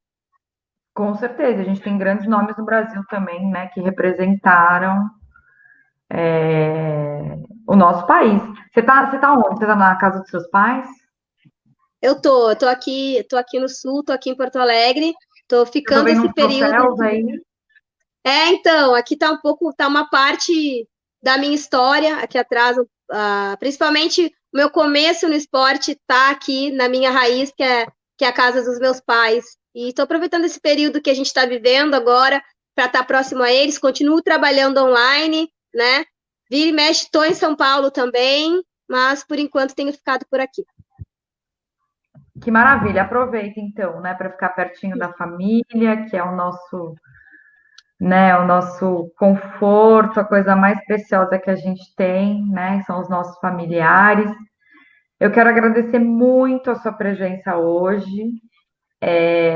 Com certeza, a gente tem grandes nomes no Brasil também, né, que representaram o nosso país. Você tá onde? Você tá na casa dos seus pais? Eu tô aqui no sul, tô aqui em Porto Alegre, tô Eu tô ficando vendo esse uns período troféus aqui. aí. Então, aqui tá uma parte da minha história aqui atrás, principalmente o meu começo no esporte tá aqui na minha raiz, que é a casa dos meus pais. E estou aproveitando esse período que a gente está vivendo agora para estar próximo a eles, continuo trabalhando online, né? Vira e mexe, estou em São Paulo também, mas por enquanto tenho ficado por aqui. Que maravilha. Aproveita então, né, para ficar pertinho da família, que é o nosso, né, o nosso conforto, a coisa mais preciosa que a gente tem, né, são os nossos familiares. Eu quero agradecer muito a sua presença hoje.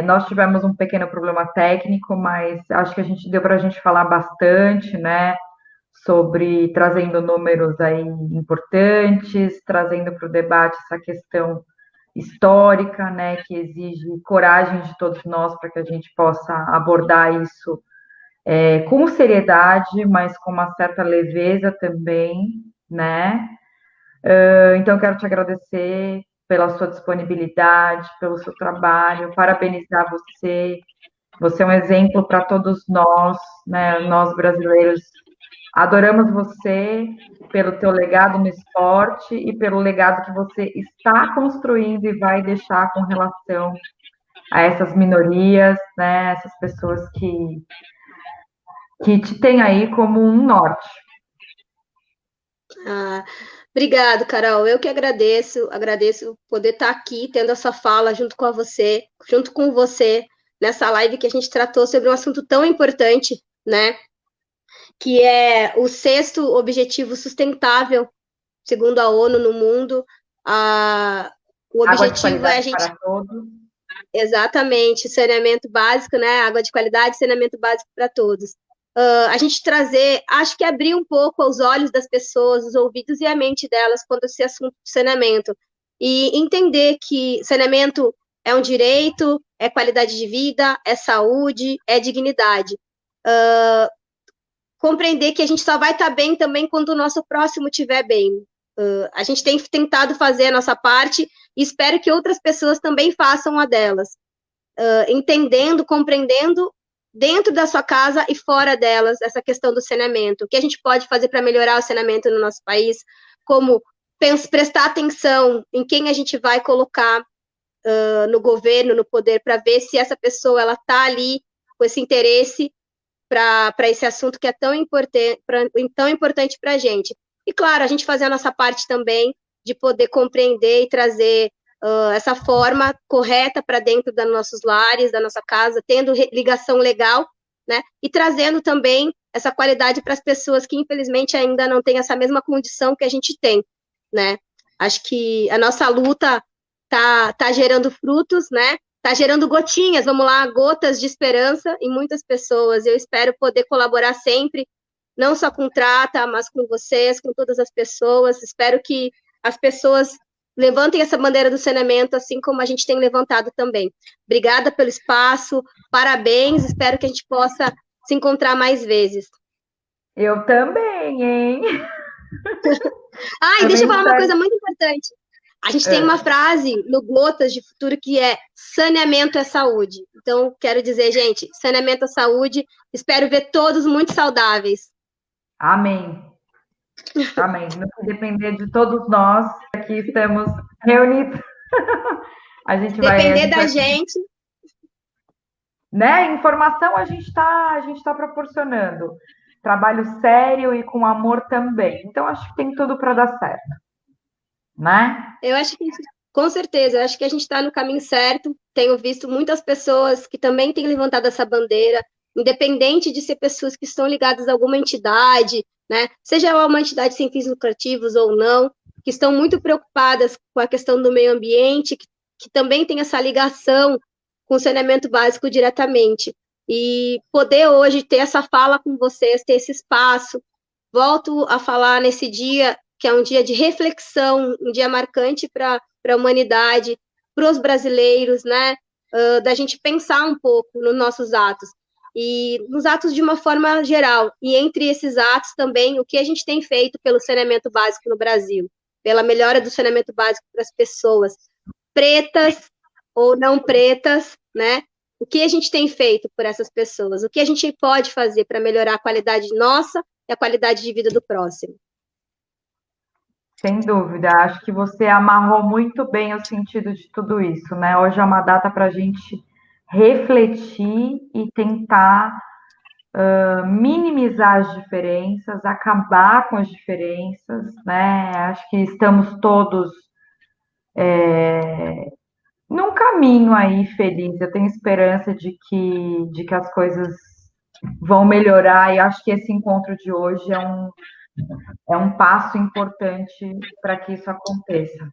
Nós tivemos um pequeno problema técnico, mas acho que a gente deu para a gente falar bastante, né, sobre trazendo números aí importantes, trazendo para o debate essa questão histórica, né, que exige coragem de todos nós para que a gente possa abordar isso com seriedade, mas com uma certa leveza também, né? Então, eu quero te agradecer pela sua disponibilidade, pelo seu trabalho, parabenizar você. Você é um exemplo para todos nós, né? Nós brasileiros adoramos você pelo teu legado no esporte e pelo legado que você está construindo e vai deixar com relação a essas minorias, né? Essas pessoas que te têm aí como um norte. Obrigado, Carol. Eu que agradeço poder estar aqui tendo essa fala junto com você, nessa live que a gente tratou sobre um assunto tão importante, né? Que é o sexto objetivo sustentável, segundo a ONU, no mundo. O Água de objetivo é a qualidade gente, para todos. exatamente, saneamento básico, né? Água de qualidade, saneamento básico para todos. A gente trazer, acho que abrir um pouco os olhos das pessoas, os ouvidos e a mente delas quando esse assunto de saneamento. E entender que saneamento é um direito, é qualidade de vida, é saúde, é dignidade. Compreender que a gente só vai estar bem também quando o nosso próximo estiver bem. A gente tem tentado fazer a nossa parte e espero que outras pessoas também façam a delas. Entendendo, compreendendo dentro da sua casa e fora delas essa questão do saneamento. O que a gente pode fazer para melhorar o saneamento no nosso país, como prestar atenção em quem a gente vai colocar no governo, no poder, para ver se essa pessoa ela está ali com esse interesse para esse assunto que é tão importante para a gente. E, claro, a gente fazer a nossa parte também de poder compreender e trazer essa forma correta para dentro dos nossos lares, da nossa casa, tendo ligação legal, né? E trazendo também essa qualidade para as pessoas que, infelizmente, ainda não têm essa mesma condição que a gente tem, né? Acho que a nossa luta tá gerando frutos, né? Tá gerando gotinhas, vamos lá, gotas de esperança em muitas pessoas. Eu espero poder colaborar sempre, não só com Trata, mas com vocês, com todas as pessoas. Espero que as pessoas levantem essa bandeira do saneamento, assim como a gente tem levantado também. Obrigada pelo espaço, parabéns, espero que a gente possa se encontrar mais vezes. Eu também, hein? E deixa eu Também falar uma espero. coisa muito importante. A gente tem uma frase no Gotas de Futuro que é saneamento é saúde. Então, quero dizer, gente, saneamento é saúde. Espero ver todos muito saudáveis. Amém. Amém. No que depender de todos nós, aqui estamos reunidos. Depender da gente. Né? Informação a gente tá proporcionando. Trabalho sério e com amor também. Então, acho que tem tudo para dar certo, né? Eu acho que, com certeza, eu acho que a gente está no caminho certo. Tenho visto muitas pessoas que também têm levantado essa bandeira, independente de ser pessoas que estão ligadas a alguma entidade, né? Seja ela uma entidade sem fins lucrativos ou não, que estão muito preocupadas com a questão do meio ambiente, que também tem essa ligação com o saneamento básico diretamente. E poder hoje ter essa fala com vocês, ter esse espaço. Volto a falar nesse dia que é um dia de reflexão, um dia marcante para a humanidade, para os brasileiros, né? Da gente pensar um pouco nos nossos atos. E nos atos de uma forma geral. E entre esses atos também, o que a gente tem feito pelo saneamento básico no Brasil, pela melhora do saneamento básico para as pessoas, pretas ou não pretas, né? O que a gente tem feito por essas pessoas? O que a gente pode fazer para melhorar a qualidade nossa e a qualidade de vida do próximo? Sem dúvida. Acho que você amarrou muito bem o sentido de tudo isso, né? Hoje é uma data para a gente refletir e tentar minimizar as diferenças, acabar com as diferenças, né? Acho que estamos todos num caminho aí feliz. Eu tenho esperança de que as coisas vão melhorar e acho que esse encontro de hoje é um passo importante para que isso aconteça.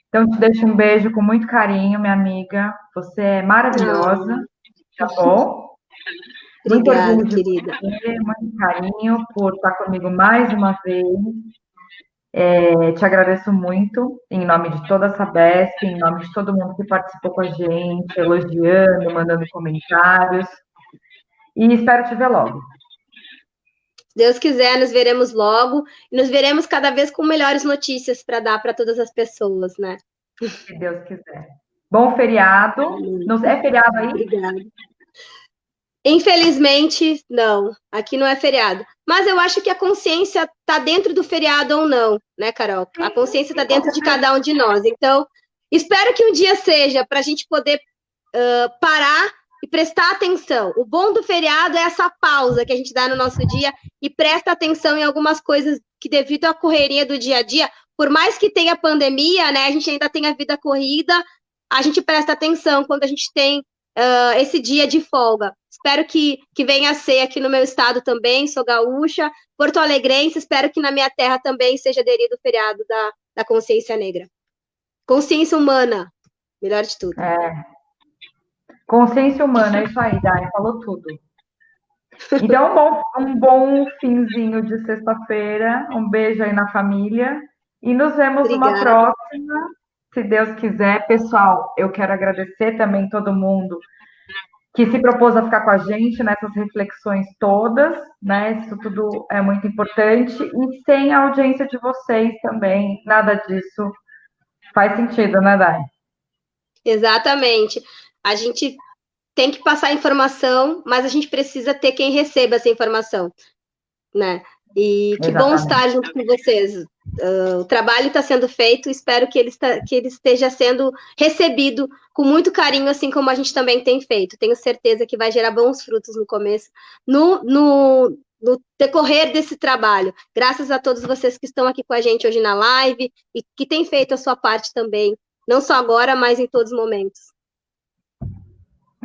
Então, te deixo um beijo com muito carinho, minha amiga. Você é maravilhosa, tá bom? Muito Obrigada, orgulho de querida. você, muito carinho por estar comigo mais uma vez. Te agradeço muito, em nome de toda a Sabesp, em nome de todo mundo que participou com a gente, elogiando, mandando comentários. E espero te ver logo. Se Deus quiser, nos veremos logo e nos veremos cada vez com melhores notícias para dar para todas as pessoas, né? Se Deus quiser. Bom feriado. Não é feriado aí? Obrigada. Infelizmente, não. Aqui não é feriado. Mas eu acho que a consciência está dentro do feriado ou não, né, Carol? A consciência está dentro de cada um de nós. Então, espero que um dia seja para a gente poder parar e prestar atenção. O bom do feriado é essa pausa que a gente dá no nosso dia e presta atenção em algumas coisas que, devido à correria do dia a dia, por mais que tenha pandemia, né, a gente ainda tem a vida corrida, a gente presta atenção quando a gente tem esse dia de folga. Espero que venha a ser aqui no meu estado também, sou gaúcha, porto-alegrense, espero que na minha terra também seja aderido o feriado da consciência negra. Consciência humana, melhor de tudo. Consciência humana, é isso aí, Dai, falou tudo. Então, um bom finzinho de sexta-feira, um beijo aí na família e nos vemos numa Obrigada. próxima, se Deus quiser. Pessoal, eu quero agradecer também todo mundo que se propôs a ficar com a gente nessas reflexões todas, né? Isso tudo é muito importante e sem a audiência de vocês também, nada disso faz sentido, né, Dai? Exatamente. A gente tem que passar informação, mas a gente precisa ter quem receba essa informação, né? E que bom Exatamente. estar junto com vocês. O trabalho está sendo feito, espero que ele esteja sendo recebido com muito carinho, assim como a gente também tem feito. Tenho certeza que vai gerar bons frutos no começo, no decorrer desse trabalho. Graças a todos vocês que estão aqui com a gente hoje na live e que têm feito a sua parte também, não só agora, mas em todos os momentos.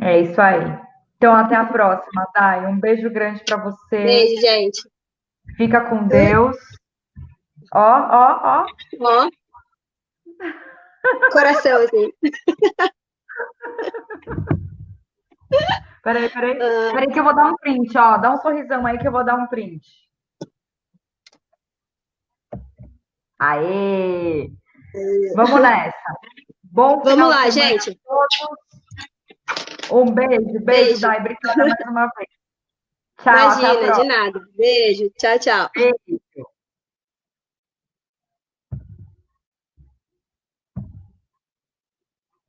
É isso aí. Então, até a próxima, Dai. Um beijo grande para você. Beijo, gente. Fica com Deus. Ó. Ó. Coração, assim. Peraí que eu vou dar um print, ó. Dá um sorrisão aí que eu vou dar um print. Aê! Vamos nessa. Bom Vamos final lá, de semana gente. a todos. Um beijo, Dai. Obrigada mais uma vez. Tchau, até a Imagina, de próxima. nada. Beijo. Tchau, tchau. Beijo.